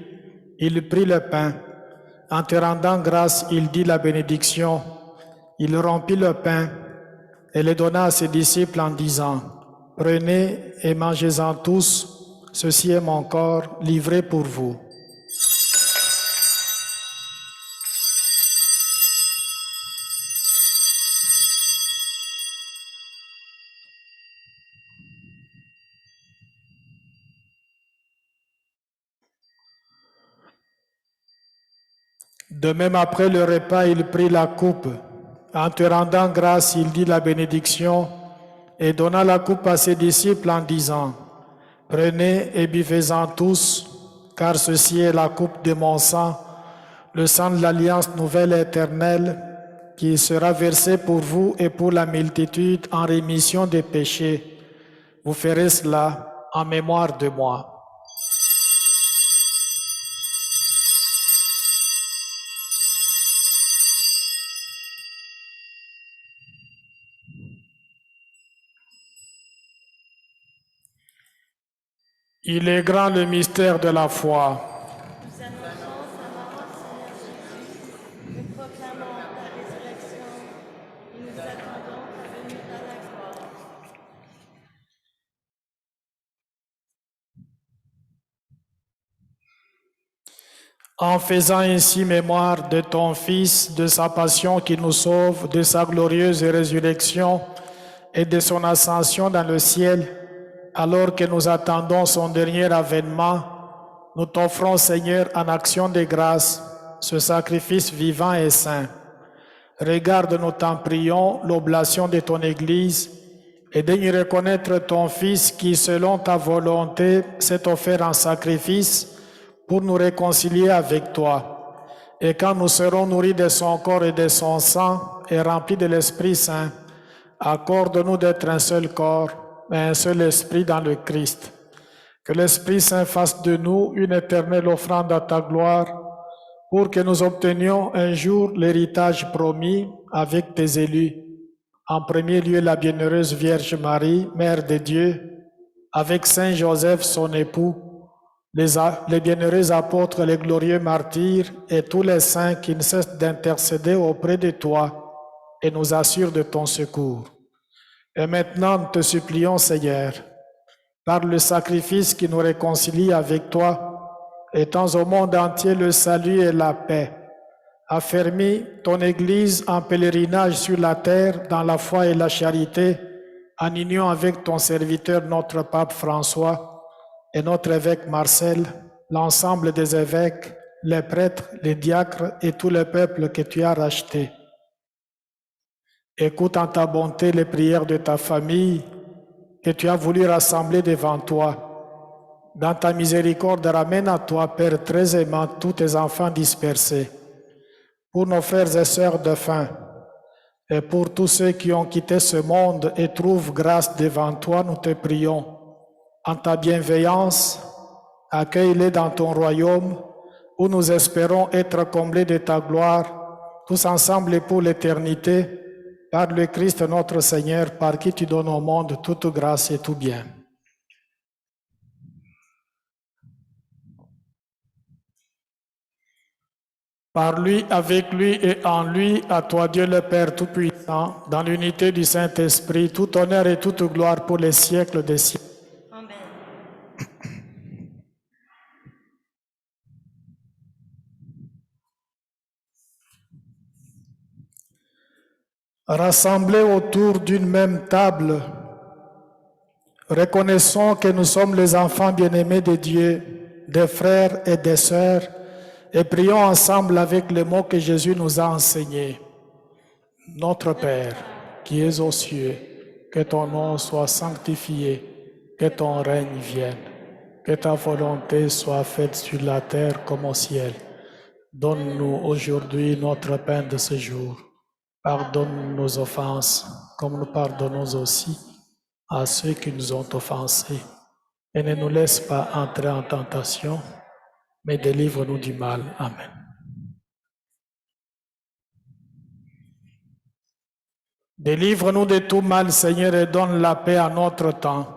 il prit le pain. En te rendant grâce, il dit la bénédiction. Il rompit le pain et le donna à ses disciples en disant, « Prenez et mangez-en tous, ceci est mon corps livré pour vous. » De même, après le repas, il prit la coupe. En te rendant grâce, il dit la bénédiction et donna la coupe à ses disciples en disant, « Prenez et buvez-en tous, car ceci est la coupe de mon sang, le sang de l'alliance nouvelle et éternelle, qui sera versé pour vous et pour la multitude en rémission des péchés. Vous ferez cela en mémoire de moi. » Il est grand le mystère de la foi. Nous annonçons sa mort, Seigneur Jésus. Nous proclamons ta résurrection et nous attendons ta venue dans la gloire. En faisant ainsi mémoire de ton Fils, de sa passion qui nous sauve, de sa glorieuse résurrection et de son ascension dans le ciel, alors que nous attendons son dernier avènement, nous t'offrons, Seigneur, en action de grâce, ce sacrifice vivant et saint. Regarde, nous t'en prions, l'oblation de ton Église et daigne reconnaître ton Fils qui, selon ta volonté, s'est offert en sacrifice pour nous réconcilier avec toi. Et quand nous serons nourris de son corps et de son sang et remplis de l'Esprit Saint, accorde-nous d'être un seul corps, mais un seul esprit dans le Christ. Que l'Esprit Saint fasse de nous une éternelle offrande à ta gloire, pour que nous obtenions un jour l'héritage promis avec tes élus. En premier lieu, la bienheureuse Vierge Marie, Mère de Dieu, avec Saint Joseph, son époux, les bienheureux apôtres, les glorieux martyrs et tous les saints qui ne cessent d'intercéder auprès de toi et nous assurent de ton secours. Et maintenant, nous te supplions, Seigneur, par le sacrifice qui nous réconcilie avec toi, étends au monde entier le salut et la paix. Affermis ton Église en pèlerinage sur la terre dans la foi et la charité, en union avec ton serviteur, notre pape François, et notre évêque Marcel, l'ensemble des évêques, les prêtres, les diacres et tout le peuple que tu as racheté. Écoute en ta bonté les prières de ta famille que tu as voulu rassembler devant toi. Dans ta miséricorde, ramène à toi, Père très aimant, tous tes enfants dispersés. Pour nos frères et sœurs défunts, et pour tous ceux qui ont quitté ce monde et trouvent grâce devant toi, nous te prions. En ta bienveillance, accueille-les dans ton royaume, où nous espérons être comblés de ta gloire, tous ensemble et pour l'éternité, par le Christ notre Seigneur, par qui tu donnes au monde toute grâce et tout bien. Par lui, avec lui et en lui, à toi Dieu le Père Tout-Puissant, dans l'unité du Saint-Esprit, tout honneur et toute gloire pour les siècles des siècles. Amen. Rassemblés autour d'une même table, reconnaissons que nous sommes les enfants bien-aimés de Dieu, des frères et des sœurs, et prions ensemble avec les mots que Jésus nous a enseignés. Notre Père, qui es aux cieux, que ton nom soit sanctifié, que ton règne vienne, que ta volonté soit faite sur la terre comme au ciel. Donne-nous aujourd'hui notre pain de ce jour. Pardonne nos offenses, comme nous pardonnons aussi à ceux qui nous ont offensés. Et ne nous laisse pas entrer en tentation, mais délivre-nous du mal. Amen. Délivre-nous de tout mal, Seigneur, et donne la paix à notre temps.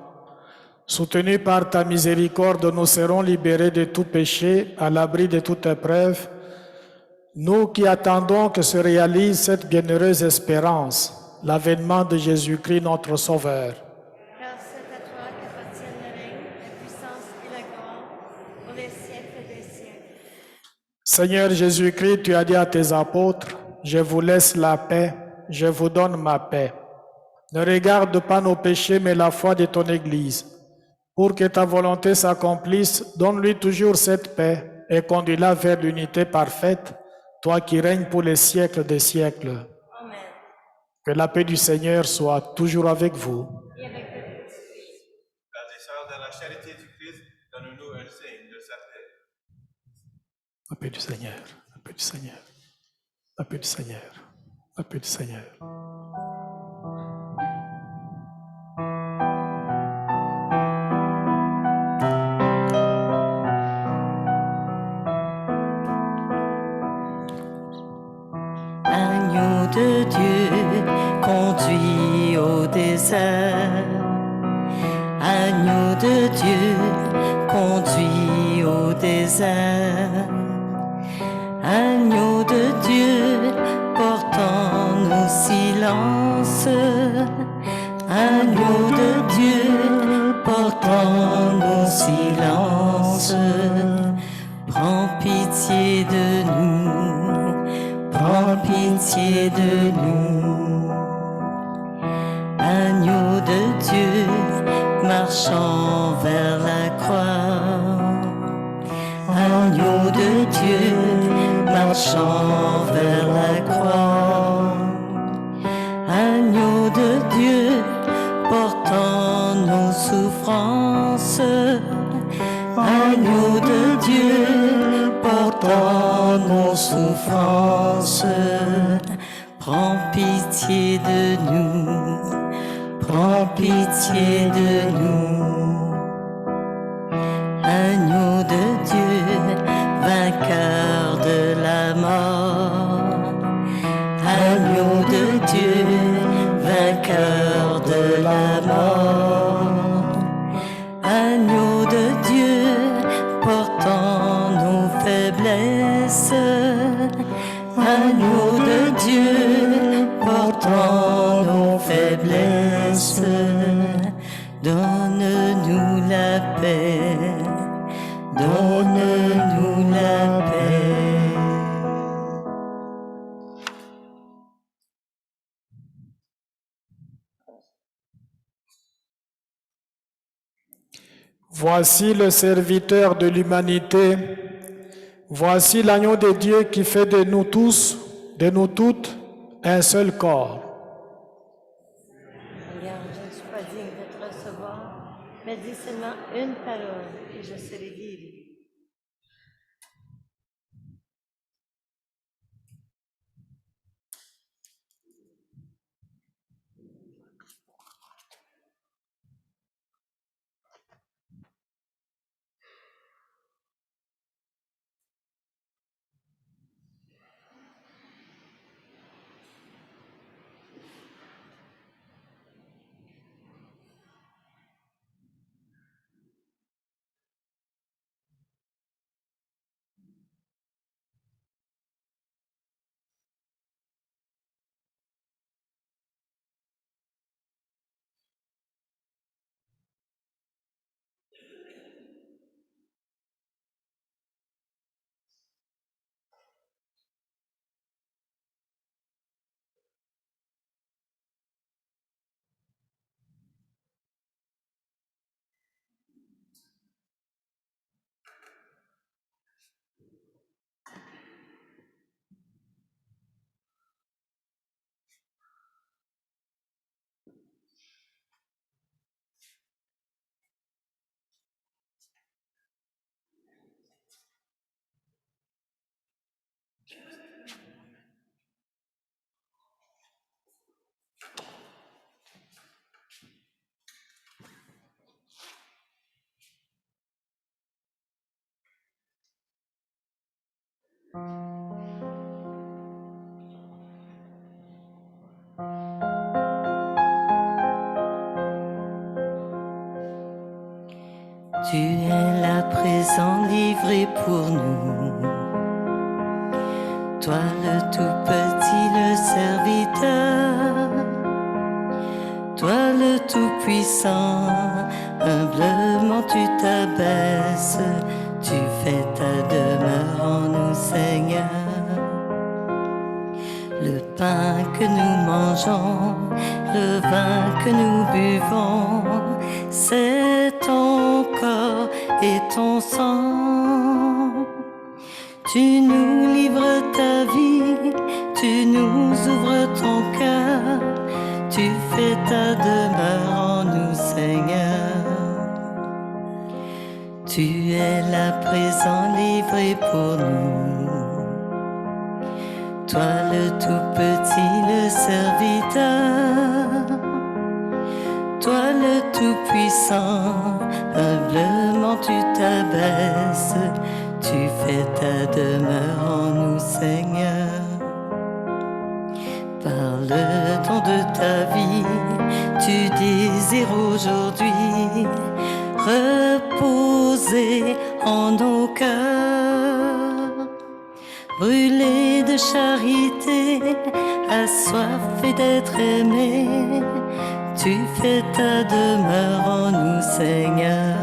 Soutenus par ta miséricorde, nous serons libérés de tout péché, à l'abri de toute épreuve. Nous qui attendons que se réalise cette bienheureuse espérance, l'avènement de Jésus-Christ, notre Sauveur. Car c'est à toi qu'appartiennent le règne, la puissance et la gloire pour les siècles des siècles. Seigneur Jésus-Christ, tu as dit à tes apôtres, « Je vous laisse la paix, je vous donne ma paix. Ne regarde pas nos péchés, mais la foi de ton Église. Pour que ta volonté s'accomplisse, donne-lui toujours cette paix et conduis-la vers l'unité parfaite, toi qui règnes pour les siècles des siècles. » Amen. Que la paix du Seigneur soit toujours avec vous. Et avec le Christ. Frères et sœurs, dans la charité du Christ, donne-nous un signe de sa paix. La paix du Seigneur, la paix du Seigneur, la paix du Seigneur, la paix du Seigneur. Agneau de Dieu, conduit au désert. Agneau de Dieu, conduit au désert. Agneau de Dieu, portant nos silences. Agneau de Dieu, portant nos silences. Prends pitié de nous, prends pitié de nous. Agneau de Dieu, marchant vers la croix. Agneau de Dieu, marchant vers la croix. Agneau de Dieu, portant nos souffrances. Agneau de Dieu, portant nos souffrances. Prends pitié de nous, prends pitié de nous. Agneau de Dieu, vainqueur de la mort. Agneau de Dieu, vainqueur de la mort. Agneau de Dieu, portant nos faiblesses. Agneau de Dieu, portant nos faiblesses. Donne-nous la paix, donne-nous la paix. Voici le serviteur de l'humanité. Voici l'agneau de Dieu qui fait de nous tous, de nous toutes, un seul corps. Regarde, je ne suis pas digne de te recevoir, mais dis seulement une parole et je serai guéri. Tu es là présent, livré pour nous. Toi le tout petit, le serviteur. Toi le tout puissant, humblement tu t'abaisses. Tu fais ta demeure en nous, Seigneur. Le pain que nous mangeons, le vin que nous buvons, c'est ton corps et ton sang. Tu nous livres ta vie, tu nous ouvres ton cœur, tu fais ta demeure en nous, Seigneur. Tu es là présent, livré pour nous. Toi le tout petit, le serviteur. Toi le tout puissant, humblement tu t'abaisses. Tu fais ta demeure en nous, Seigneur. Par le don de ta vie, tu désires aujourd'hui reposer en nos cœurs. Brûlé de charité, assoiffé d'être aimé, tu fais ta demeure en nous, Seigneur.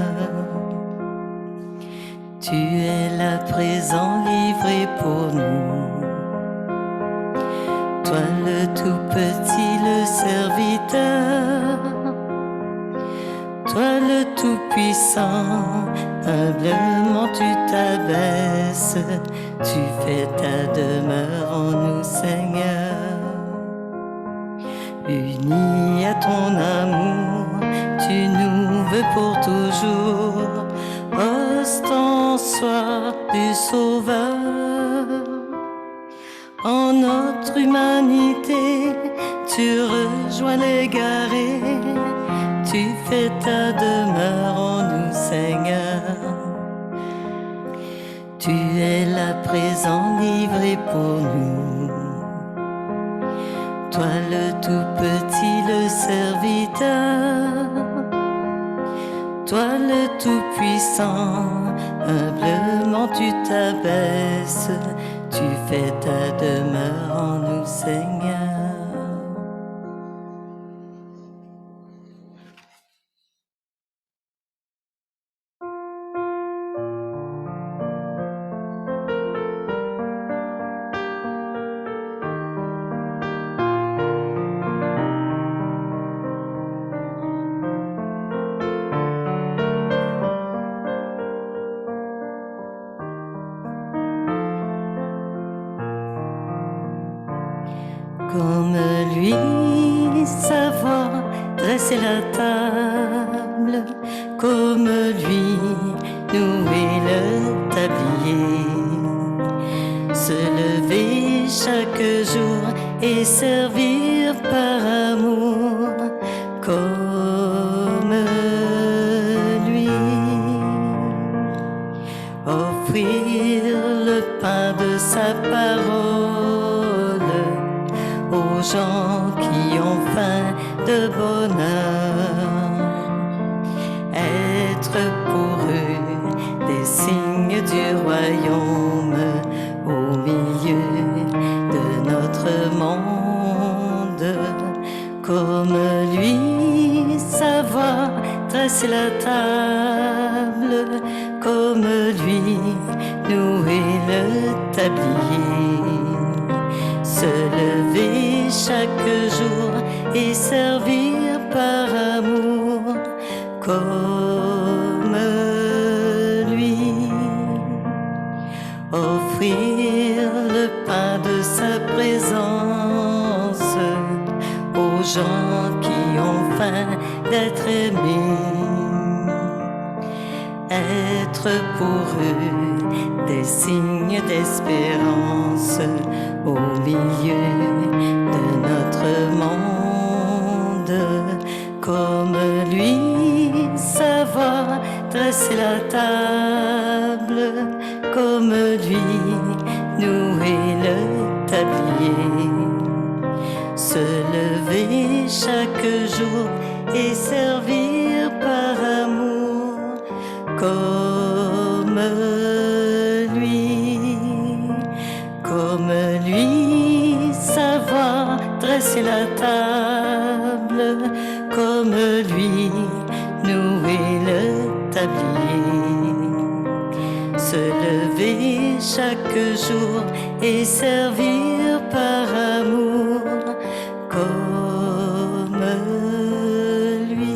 Tu es là présent, livré pour nous. Toi le tout petit, le serviteur. Toi le tout puissant, humblement tu t'abaisses. Tu fais ta demeure en nous, Seigneur. Unis à ton amour, tu nous veux pour toujours. Ostensoir du Sauveur. En notre humanité, tu rejoins l'égaré. Tu fais ta demeure en nous, Seigneur. Tu es là présent, livré pour nous. Toi le tout petit, le serviteur. Toi le tout puissant, humblement tu t'abaisses. Tu fais ta demeure en nous, Seigneur. comme lui, savoir dresser la table, comme lui, nouer le tablier, se lever chaque jour et servir par amour, comme lui, offrir le pain de sa parole aux gens qui ont faim de bonheur, être pour eux des signes du royaume au milieu de notre monde, comme lui, savoir dresser la table, comme lui, nouer le tablier, se lever chaque jour et servir par amour, comme lui, offrir le pain de sa présence aux gens qui ont faim d'être aimés, être pour eux des signes d'espérance au milieu de notre monde, comme lui, savoir dresser la table, comme lui, nouer le tablier, se lever chaque jour et servir par amour, comme lui, savoir dresser la table, comme lui, nouer le tablier, se lever chaque jour et servir par amour, comme lui.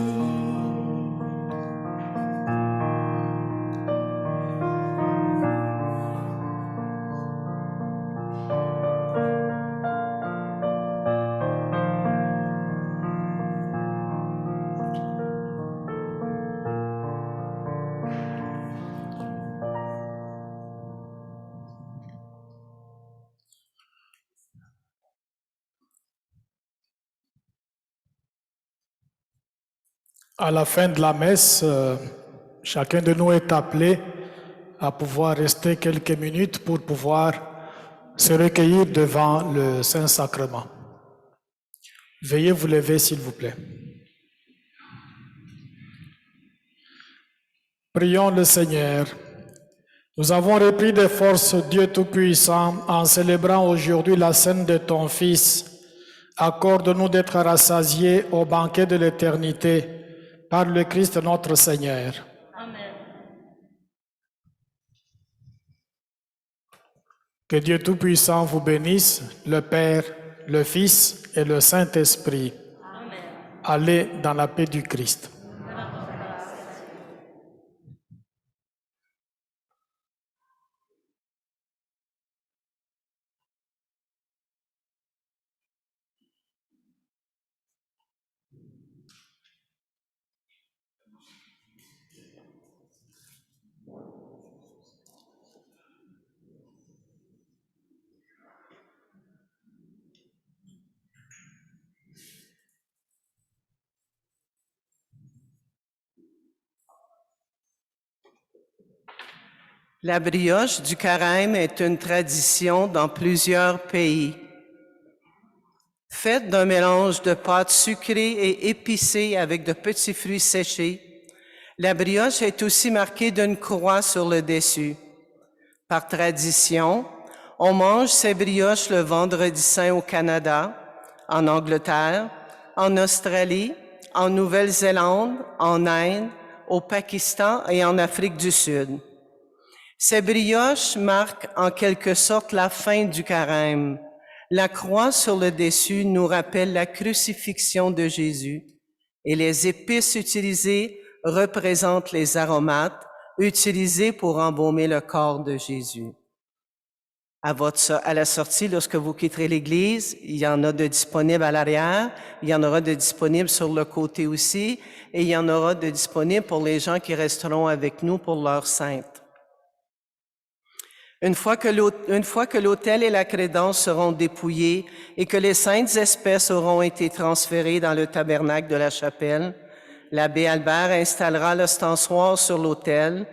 À la fin de la messe, chacun de nous est appelé à pouvoir rester quelques minutes pour pouvoir se recueillir devant le Saint-Sacrement. Veuillez vous lever, s'il vous plaît. Prions le Seigneur. Nous avons repris des forces, Dieu Tout-Puissant, en célébrant aujourd'hui la scène de ton Fils. Accorde-nous d'être rassasiés au banquet de l'éternité par le Christ notre Seigneur. Amen. Que Dieu Tout-Puissant vous bénisse, le Père, le Fils et le Saint-Esprit. Amen. Allez dans la paix du Christ. La brioche du carême est une tradition dans plusieurs pays. Faite d'un mélange de pâte sucrée et épicée avec de petits fruits séchés, la brioche est aussi marquée d'une croix sur le dessus. Par tradition, on mange ces brioches le vendredi saint au Canada, en Angleterre, en Australie, en Nouvelle-Zélande, en Inde, au Pakistan et en Afrique du Sud. Ces brioches marquent en quelque sorte la fin du carême. La croix sur le dessus nous rappelle la crucifixion de Jésus et les épices utilisées représentent les aromates utilisés pour embaumer le corps de Jésus. À la sortie, lorsque vous quitterez l'église, il y en a de disponibles à l'arrière, il y en aura de disponibles sur le côté aussi, et il y en aura de disponibles pour les gens qui resteront avec nous pour l'heure sainte. Une fois que l'autel et la crédence seront dépouillés et que les saintes espèces auront été transférées dans le tabernacle de la chapelle, l'abbé Albert installera l'ostensoir sur l'autel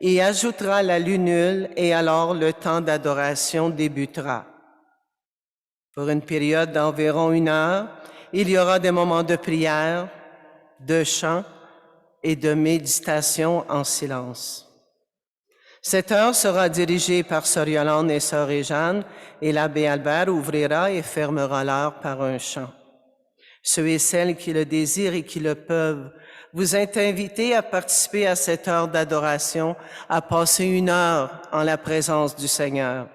et ajoutera la lunule, et alors le temps d'adoration débutera. Pour une période d'environ 1 heure, il y aura des moments de prière, de chant et de méditation en silence. Cette heure sera dirigée par Sœur Yolande et Sœur Réjeanne, et l'abbé Albert ouvrira et fermera l'heure par un chant. Ceux et celles qui le désirent et qui le peuvent, vous êtes invités à participer à cette heure d'adoration, à passer 1 heure en la présence du Seigneur.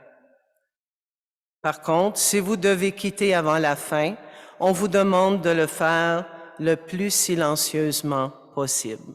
Par contre, si vous devez quitter avant la fin, on vous demande de le faire le plus silencieusement possible.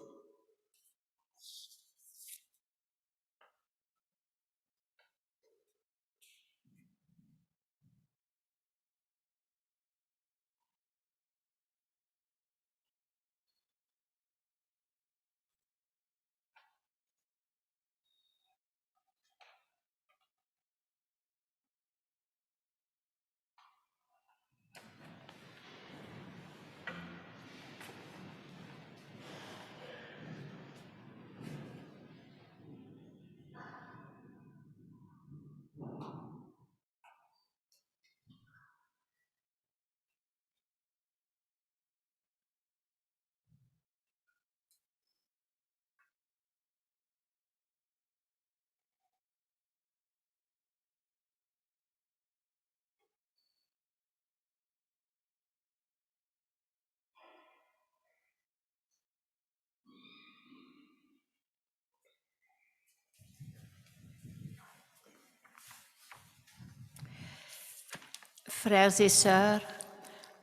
Frères et sœurs,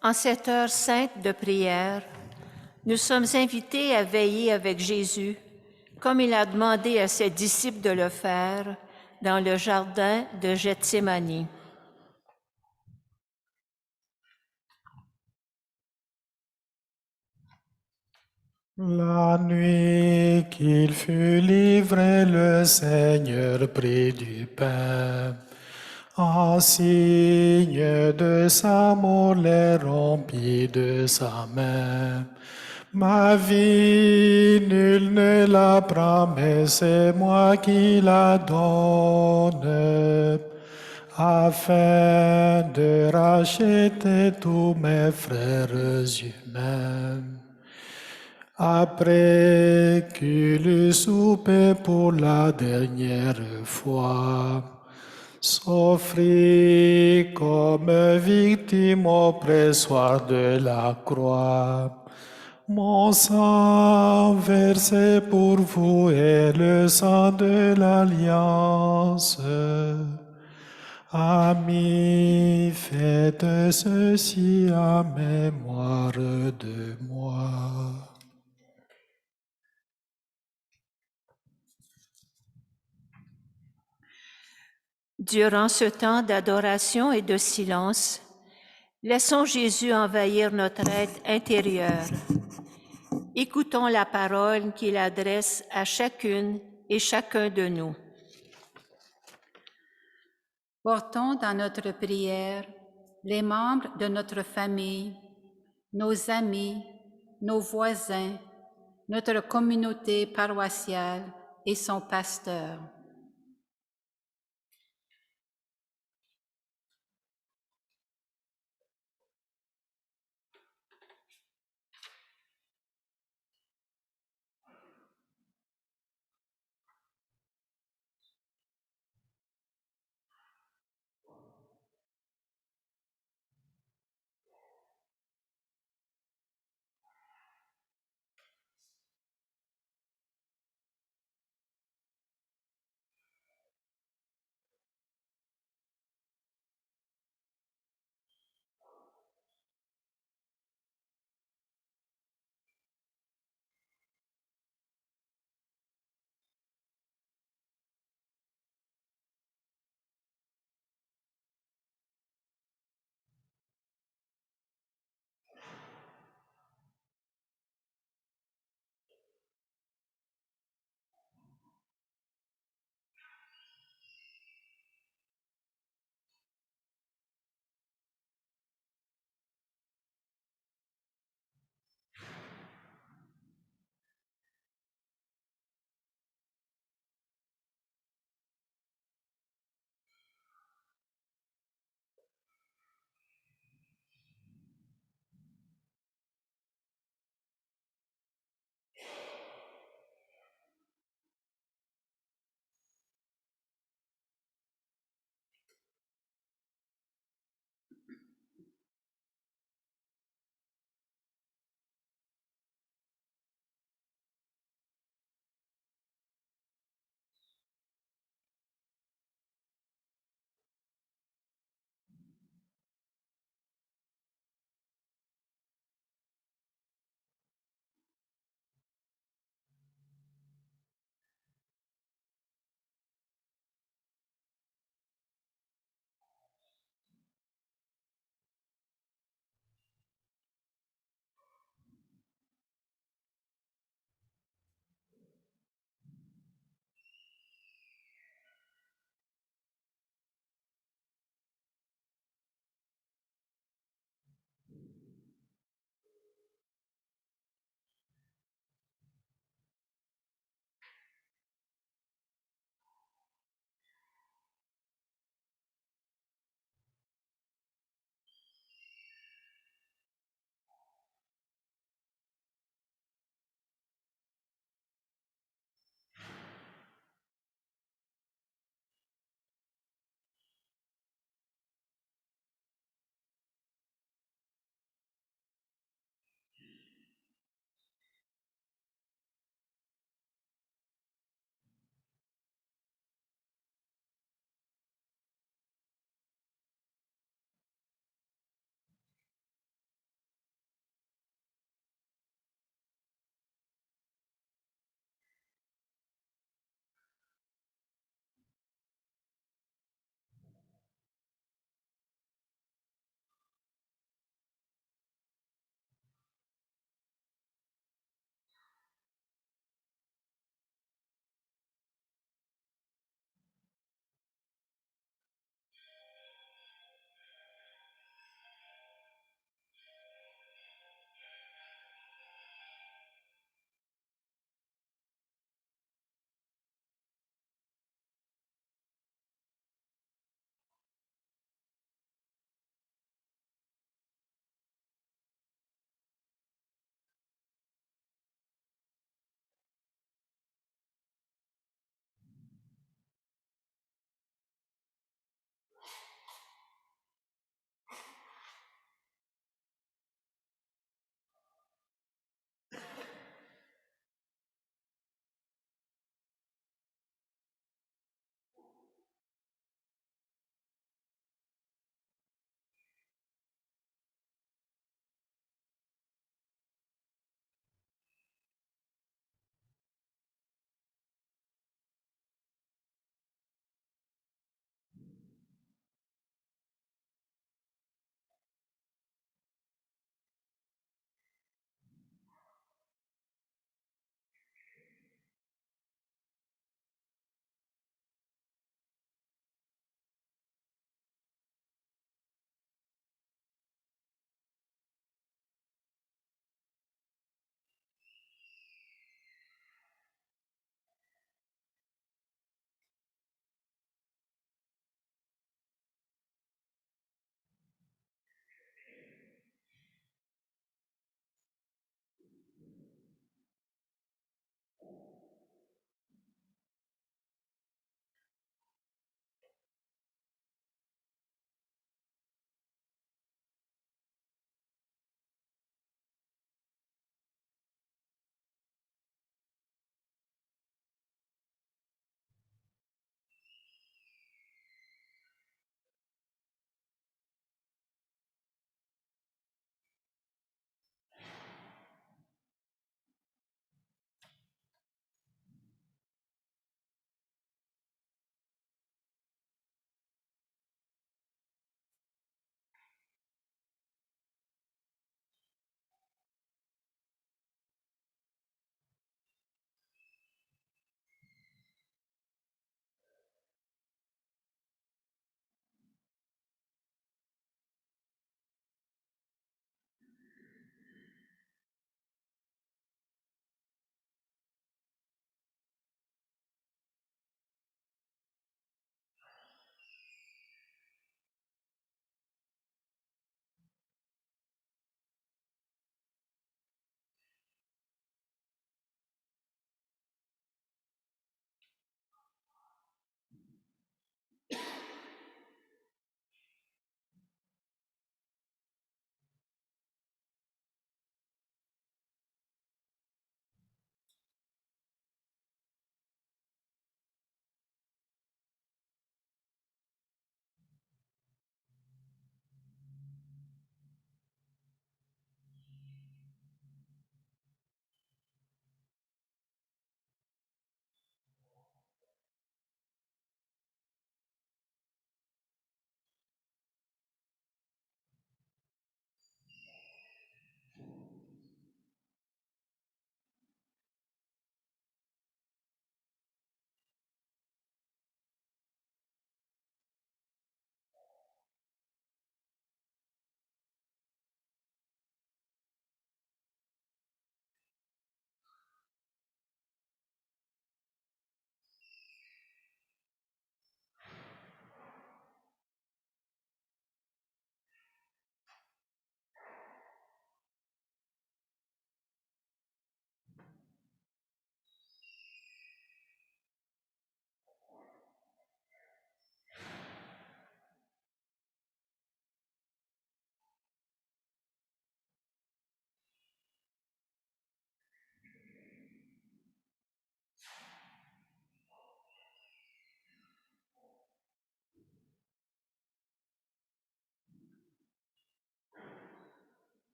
en cette heure sainte de prière, nous sommes invités à veiller avec Jésus, comme il a demandé à ses disciples de le faire dans le jardin de Gethsémani. La nuit qu'il fut livré, le Seigneur prit du pain. En signe de sa mort, les rompit de sa main. Ma vie, nul ne la prend, mais c'est moi qui la donne, afin de racheter tous mes frères humains. Après qu'il eut soupé pour la dernière fois, s'offrit comme victime au pressoir de la croix. Mon sang versé pour vous est le sang de l'Alliance. Amis, faites ceci en mémoire de moi. Durant ce temps d'adoration et de silence, laissons Jésus envahir notre être intérieur. Écoutons la parole qu'il adresse à chacune et chacun de nous. Portons dans notre prière les membres de notre famille, nos amis, nos voisins, notre communauté paroissiale et son pasteur.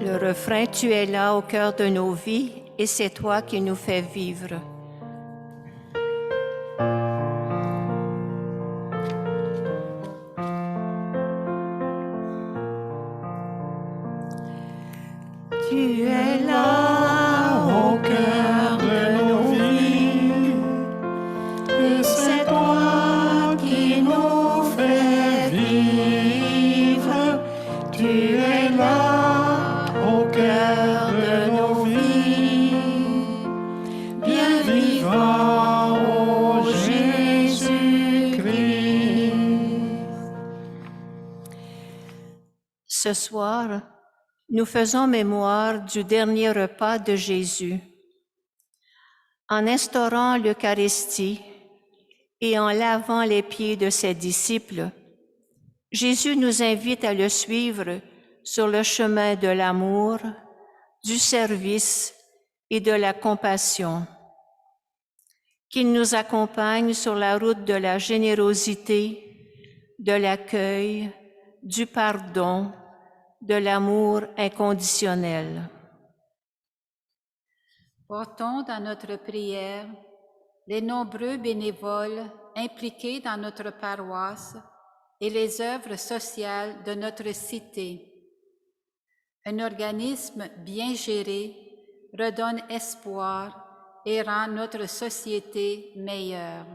Le refrain Tu es là au cœur de nos vies et c'est toi qui nous fais vivre. Tu es là au cœur de nos vies et c'est toi qui nous fais vivre. Tu es là au cœur de nos vies, bien vivant, ô Jésus-Christ. Ce soir, nous faisons mémoire du dernier repas de Jésus. En instaurant l'Eucharistie et en lavant les pieds de ses disciples, Jésus nous invite à le suivre sur le chemin de l'amour, du service et de la compassion. Qu'il nous accompagne sur la route de la générosité, de l'accueil, du pardon, de l'amour inconditionnel. Portons dans notre prière les nombreux bénévoles impliqués dans notre paroisse et les œuvres sociales de notre cité. Un organisme bien géré redonne espoir et rend notre société meilleure.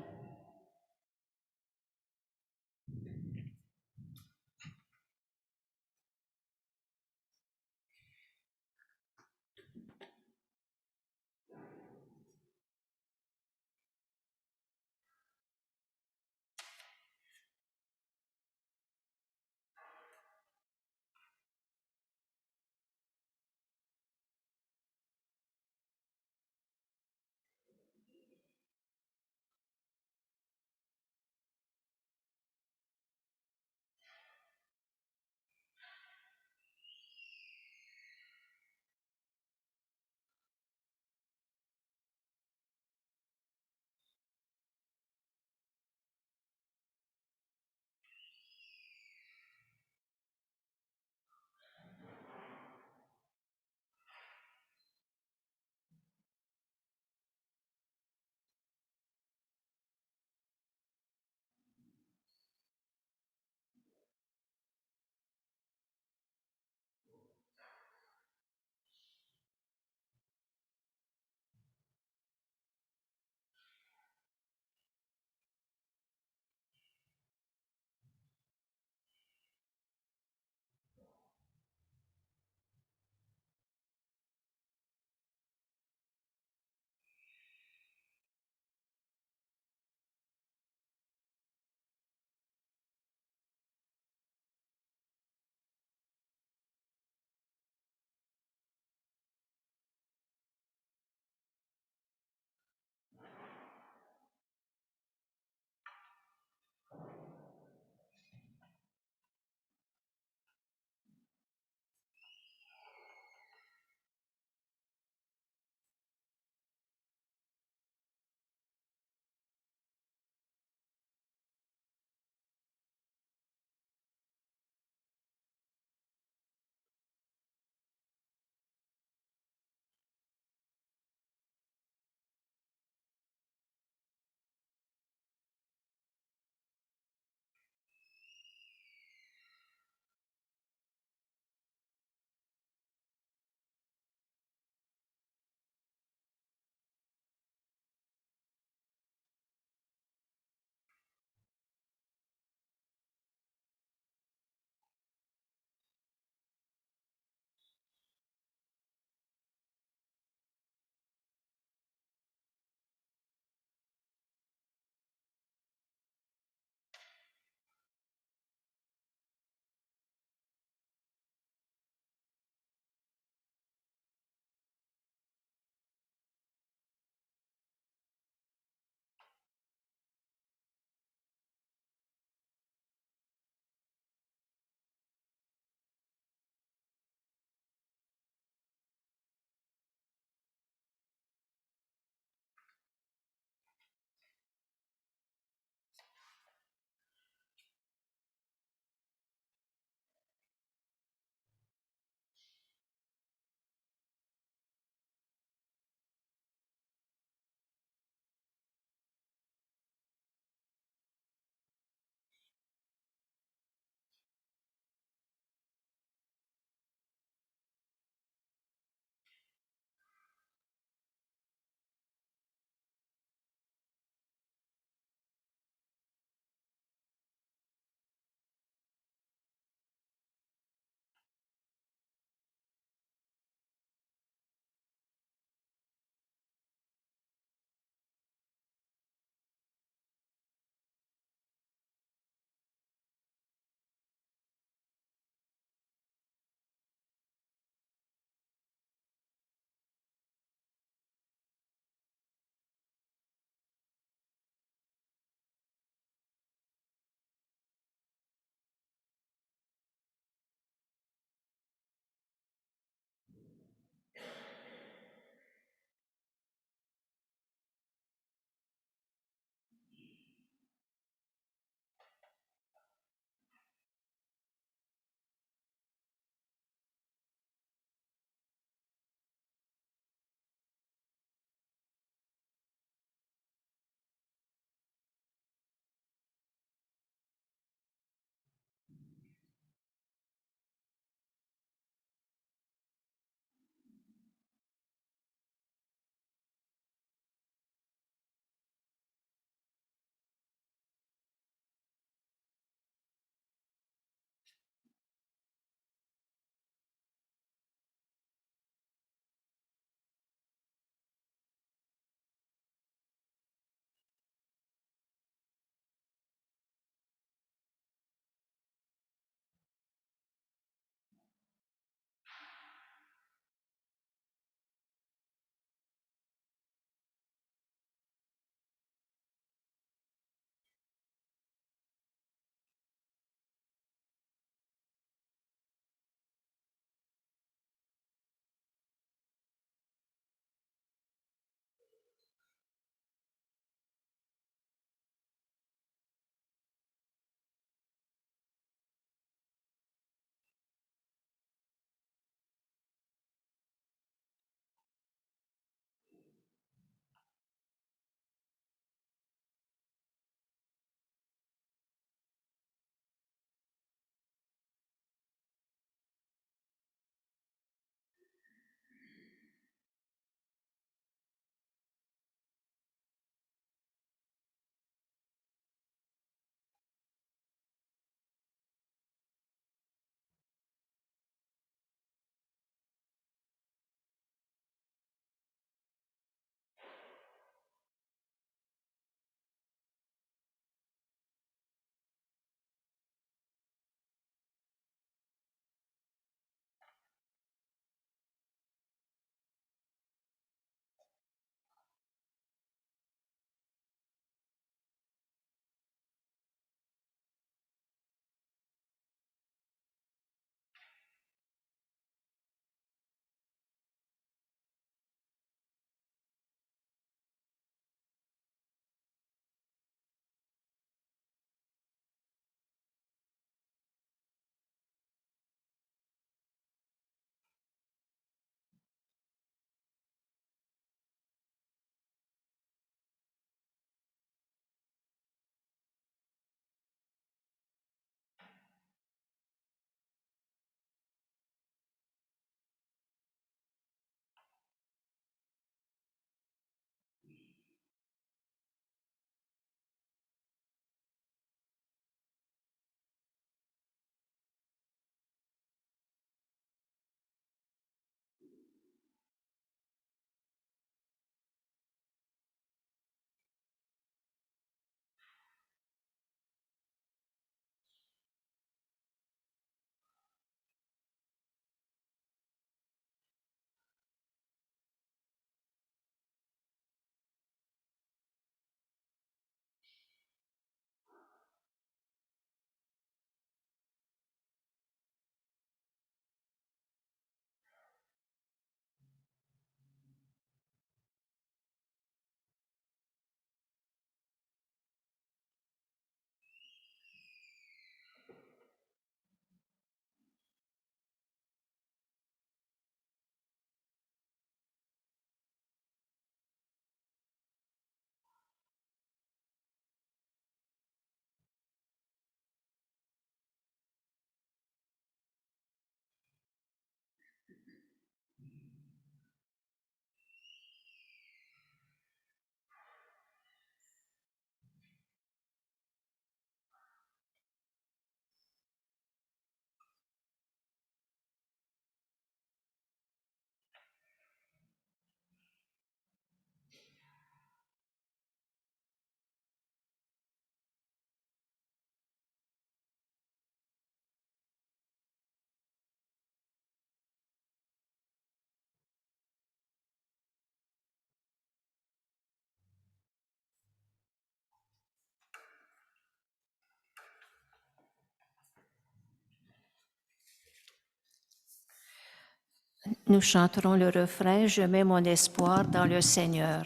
nous chanterons le refrain « Je mets mon espoir dans le Seigneur ».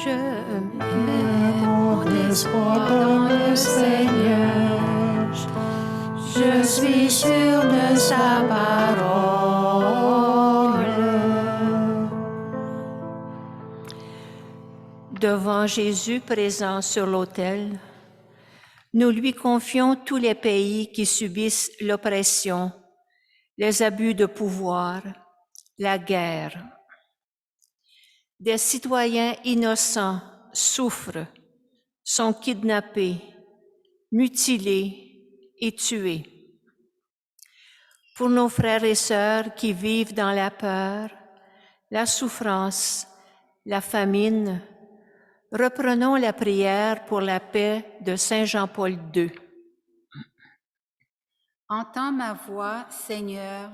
Je mets mon espoir dans le Seigneur, je suis sûr de sa parole. Devant Jésus présent sur l'autel, nous lui confions tous les pays qui subissent l'oppression, les abus de pouvoir, la guerre. Des citoyens innocents souffrent, sont kidnappés, mutilés et tués. Pour nos frères et sœurs qui vivent dans la peur, la souffrance, la famine, reprenons la prière pour la paix de Saint Jean-Paul II. Entends ma voix, Seigneur,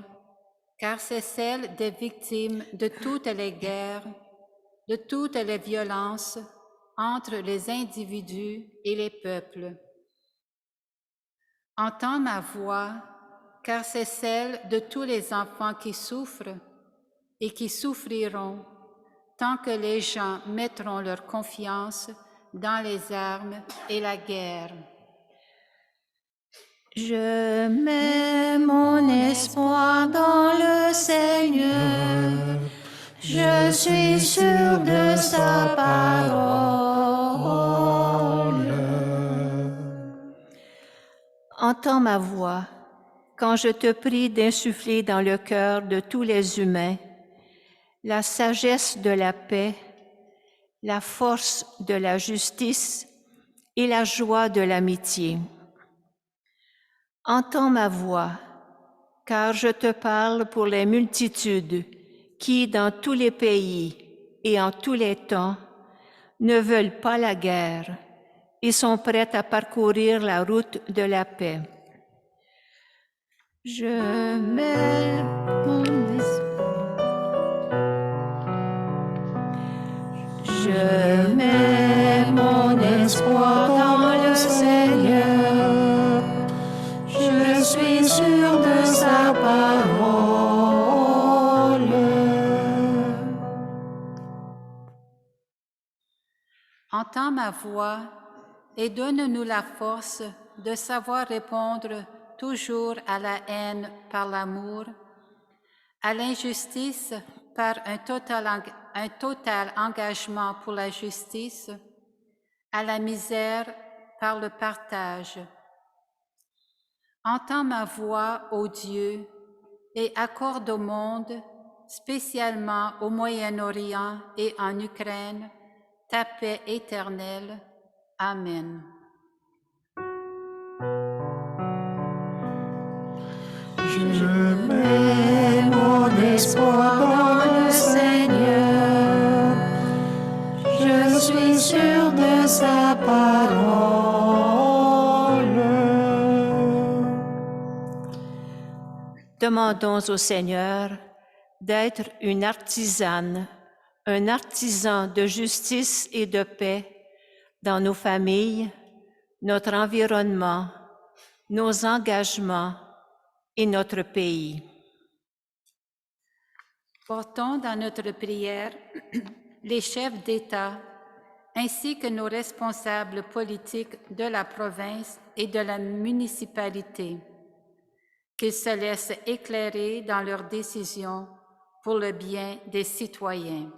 car c'est celle des victimes de toutes les guerres, de toutes les violences entre les individus et les peuples. Entends ma voix, car c'est celle de tous les enfants qui souffrent et qui souffriront tant que les gens mettront leur confiance dans les armes et la guerre. Je mets mon espoir dans le Seigneur, je suis sûr de sa parole. Entends ma voix quand je te prie d'insuffler dans le cœur de tous les humains la sagesse de la paix, la force de la justice et la joie de l'amitié. Entends ma voix, car je te parle pour les multitudes qui, dans tous les pays et en tous les temps, ne veulent pas la guerre et sont prêtes à parcourir la route de la paix. Je mets mon espoir dans le Seigneur, je suis sûr de sa parole. Entends ma voix et donne-nous la force de savoir répondre toujours à la haine par l'amour, à l'injustice par un total engagement pour la justice, à la misère par le partage. Entends ma voix, ô Dieu, et accorde au monde, spécialement au Moyen-Orient et en Ukraine, ta paix éternelle. Amen. Je mets mon espoir dans le Seigneur, je suis sûr de sa parole. Demandons au Seigneur d'être une artisane, un artisan de justice et de paix dans nos familles, notre environnement, nos engagements et notre pays. Portons dans notre prière les chefs d'État ainsi que nos responsables politiques de la province et de la municipalité, qu'ils se laissent éclairer dans leurs décisions pour le bien des citoyens.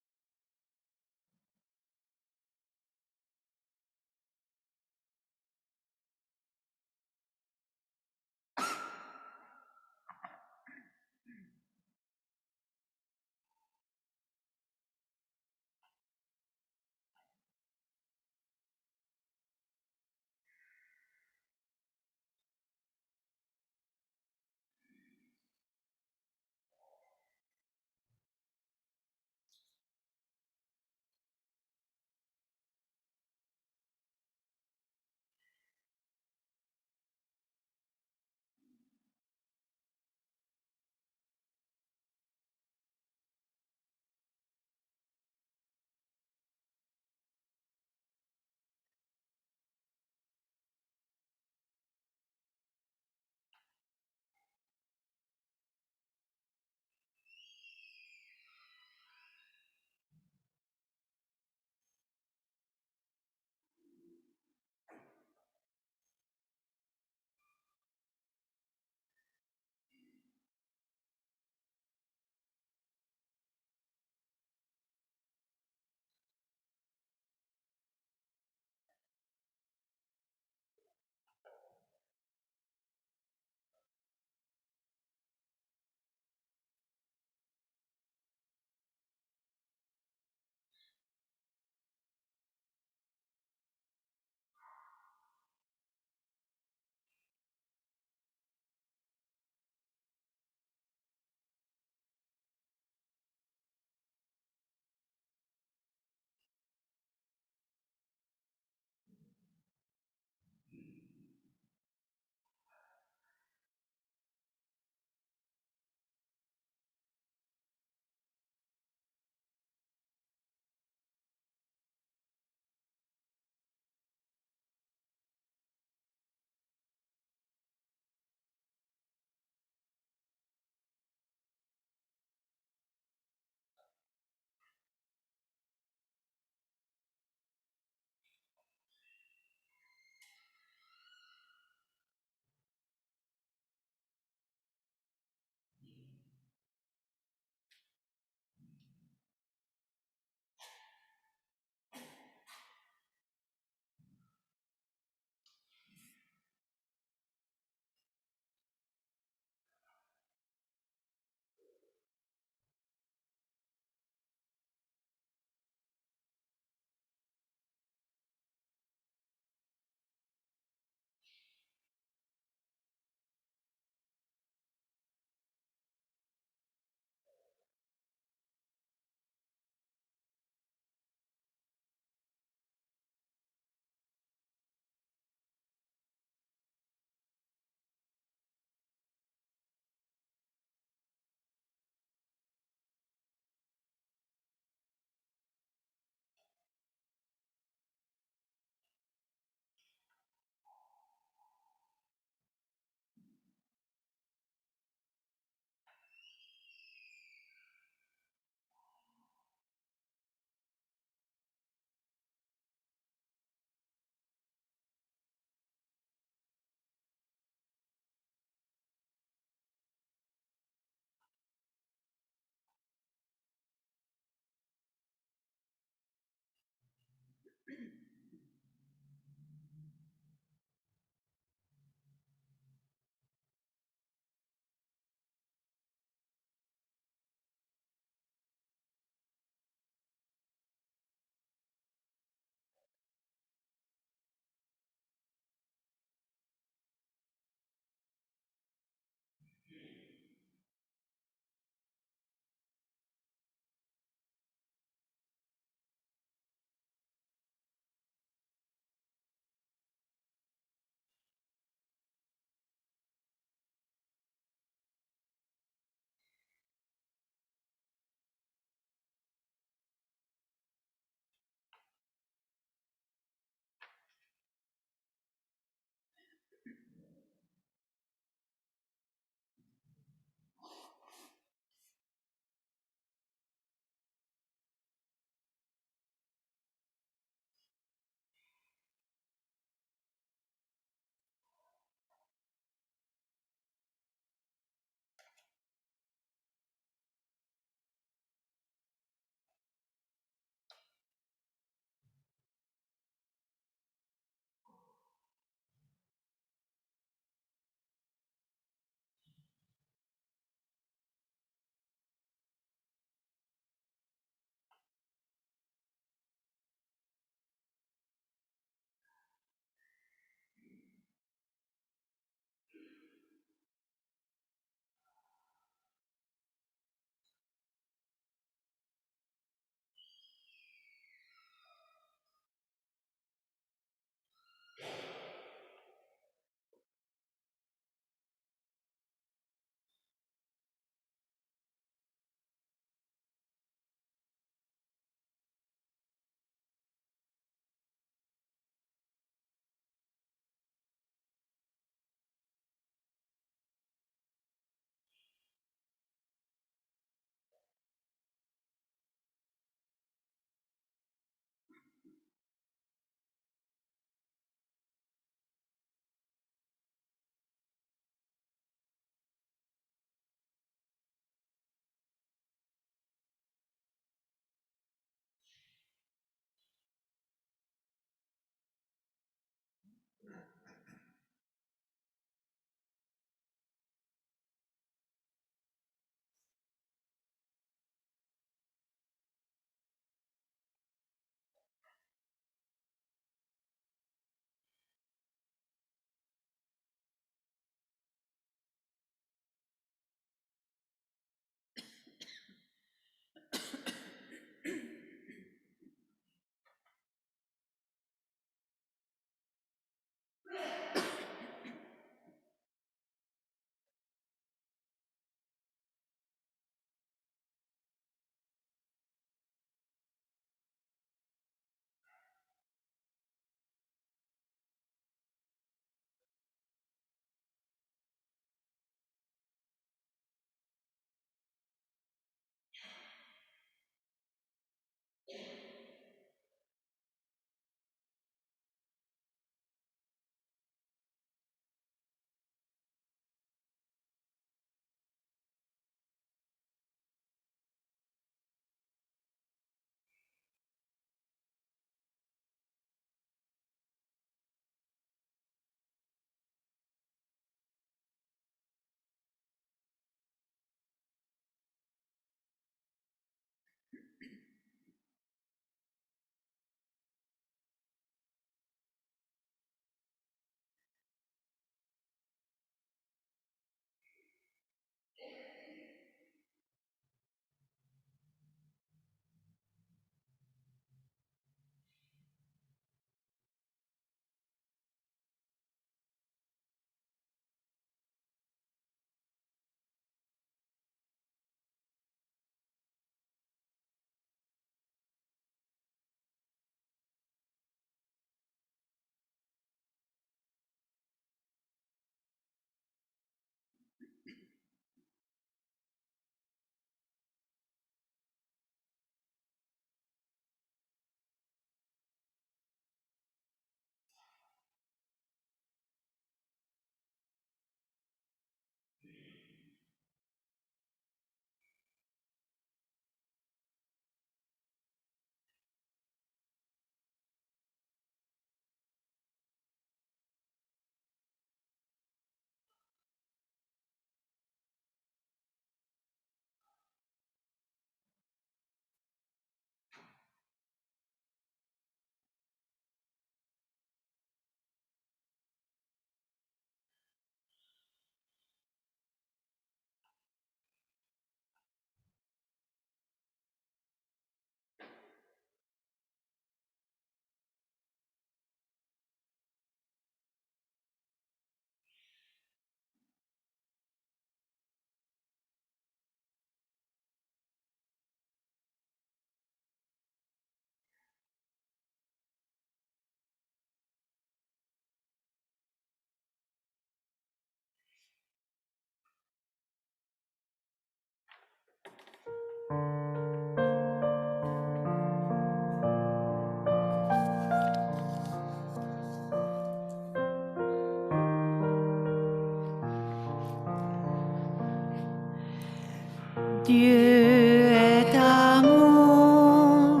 Dieu est amour,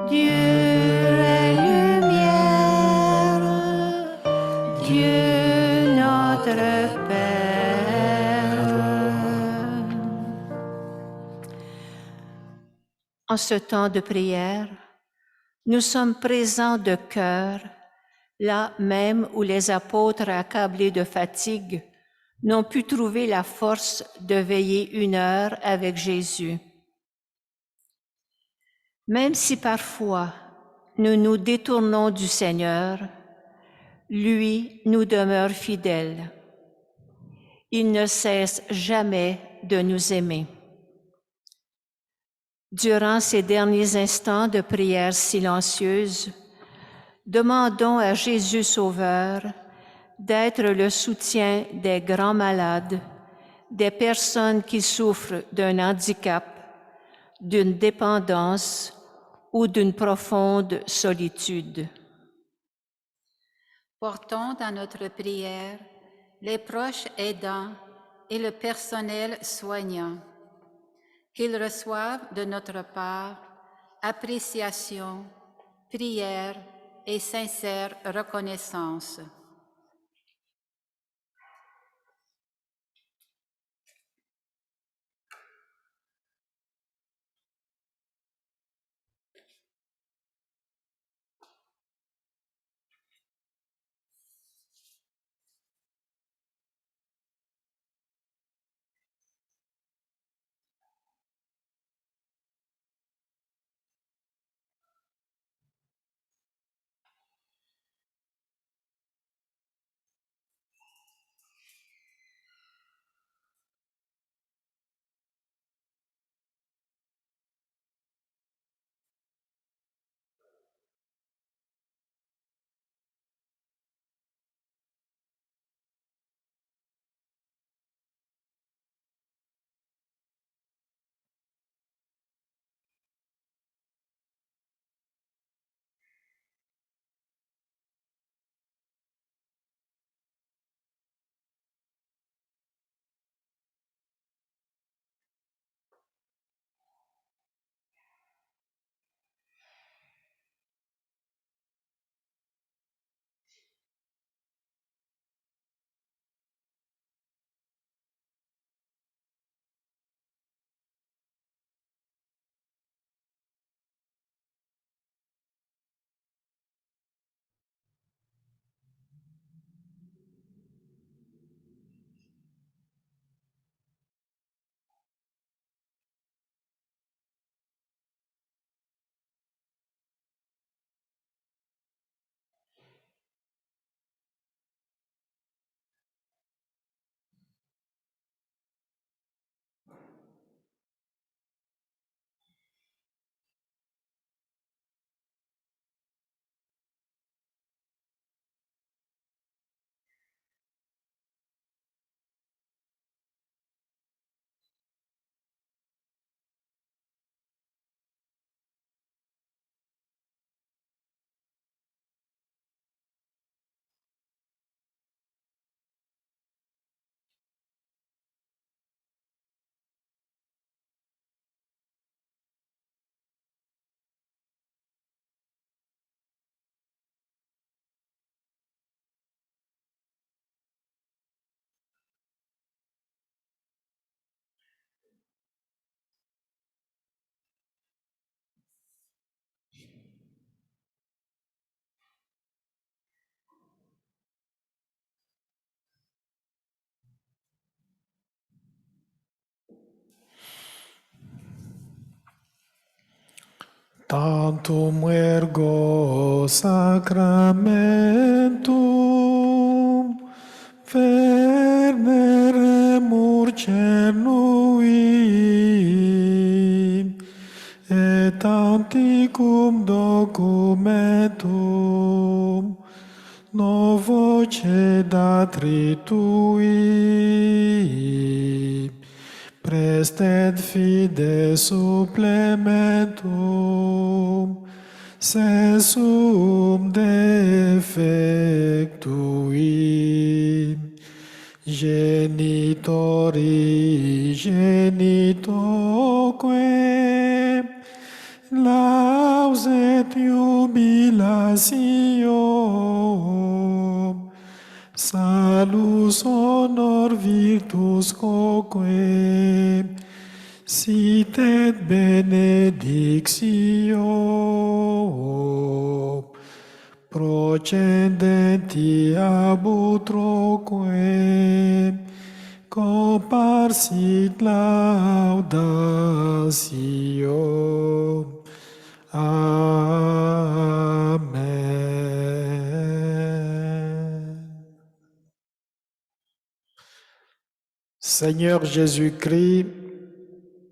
Dieu est lumière, Dieu notre Père. En ce temps de prière, nous sommes présents de cœur, là même où les apôtres accablés de fatigue n'ont pu trouver la force de veiller 1 heure avec Jésus. Même si parfois nous nous détournons du Seigneur, lui nous demeure fidèle. Il ne cesse jamais de nous aimer. Durant ces derniers instants de prière silencieuse, demandons à Jésus Sauveur d'être le soutien des grands malades, des personnes qui souffrent d'un handicap, d'une dépendance ou d'une profonde solitude. Portons dans notre prière les proches aidants et le personnel soignant, qu'ils reçoivent de notre part appréciation, prière et sincère reconnaissance. Tantum ergo sacramentum veneremur cernui et anticum documentum novo cedatri tui prestet fide supplementum sensum defectui genitori unigenitoque, laus et jubilatio, salus honor virtus quoque, sit et benedictio, procedenti ab utroque, comparsit laudatio. Amen. Seigneur Jésus-Christ,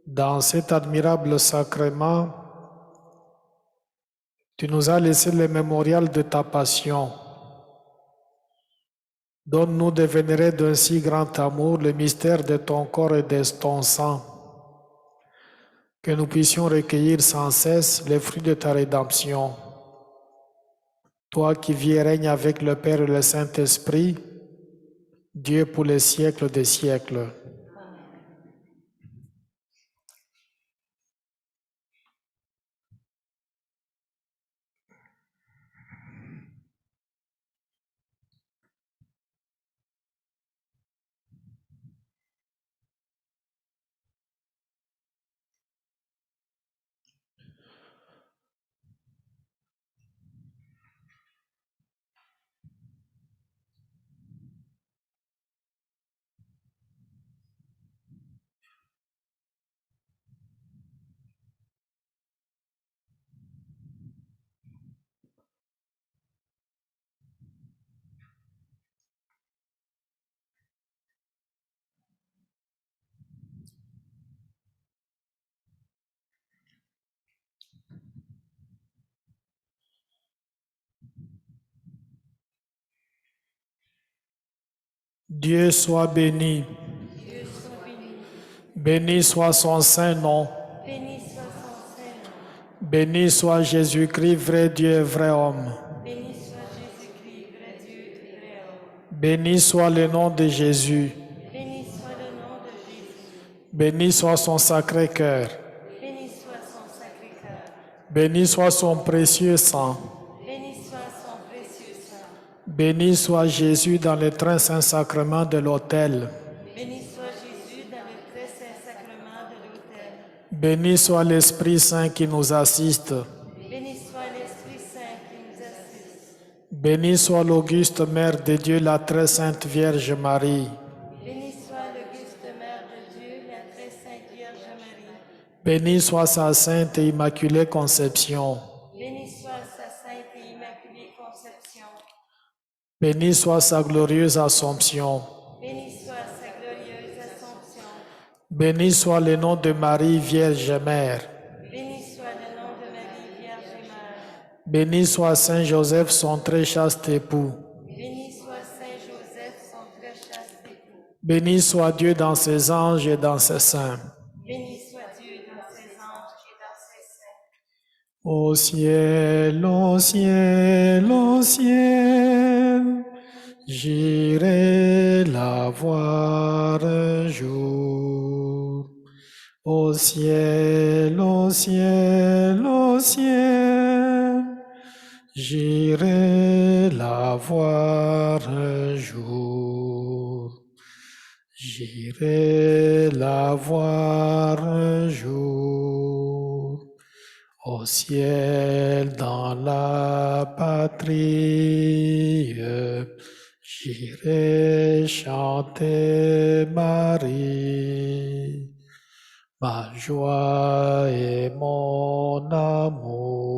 dans cet admirable sacrement, tu nous as laissé le mémorial de ta passion. Donne-nous de vénérer d'un si grand amour le mystère de ton corps et de ton sang, que nous puissions recueillir sans cesse les fruits de ta rédemption. Toi qui vis et règnes avec le Père et le Saint-Esprit, Dieu pour les siècles des siècles. Dieu soit béni. Béni soit son saint nom. Béni soit Jésus-Christ, vrai Dieu et vrai homme. Béni soit le nom de Jésus. Béni soit son sacré cœur. Béni soit son précieux sang. Béni soit Jésus dans le très saint sacrement de l'autel. Béni soit l'Esprit Saint qui nous assiste. Béni soit l'auguste Mère de Dieu, la très sainte Vierge Marie. Béni soit sa sainte et immaculée conception. Béni soit sa glorieuse Assomption. Béni soit le nom de Marie, Vierge Mère. Béni soit Saint Joseph, son très chaste époux. Béni soit Dieu dans ses anges et dans ses saints. Au ciel, au ciel, au ciel, j'irai la voir un jour. Au ciel, au ciel, au ciel, j'irai la voir un jour. J'irai la voir un jour. Au ciel, dans la patrie, j'irai chanter Marie, ma joie et mon amour.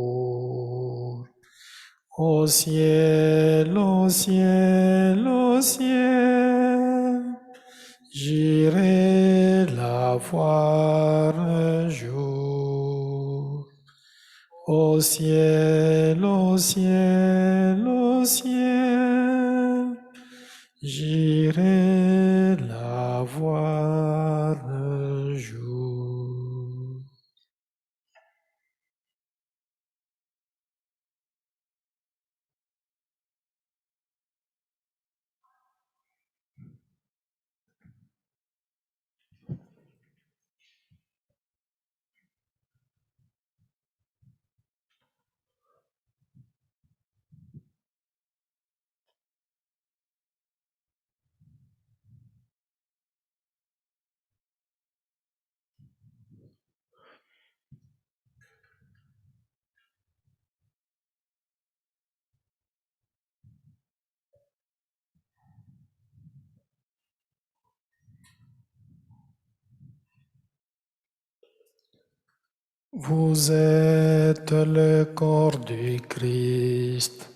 Au ciel, au ciel, au ciel, j'irai la voir un jour. Au ciel, au ciel, au ciel, j'irai la voir un jour. Vous êtes le corps du Christ.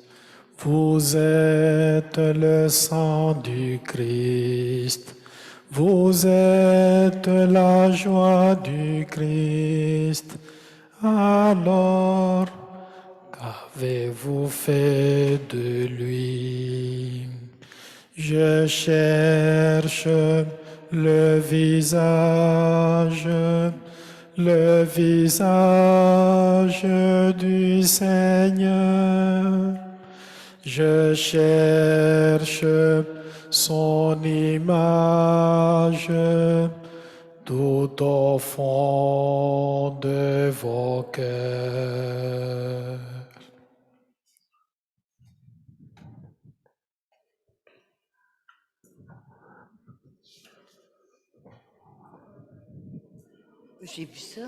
Vous êtes le sang du Christ. Vous êtes la joie du Christ. Alors, qu'avez-vous fait de lui? Je cherche le visage du Seigneur. Je cherche son image tout au fond de vos cœurs. J'ai vu ça.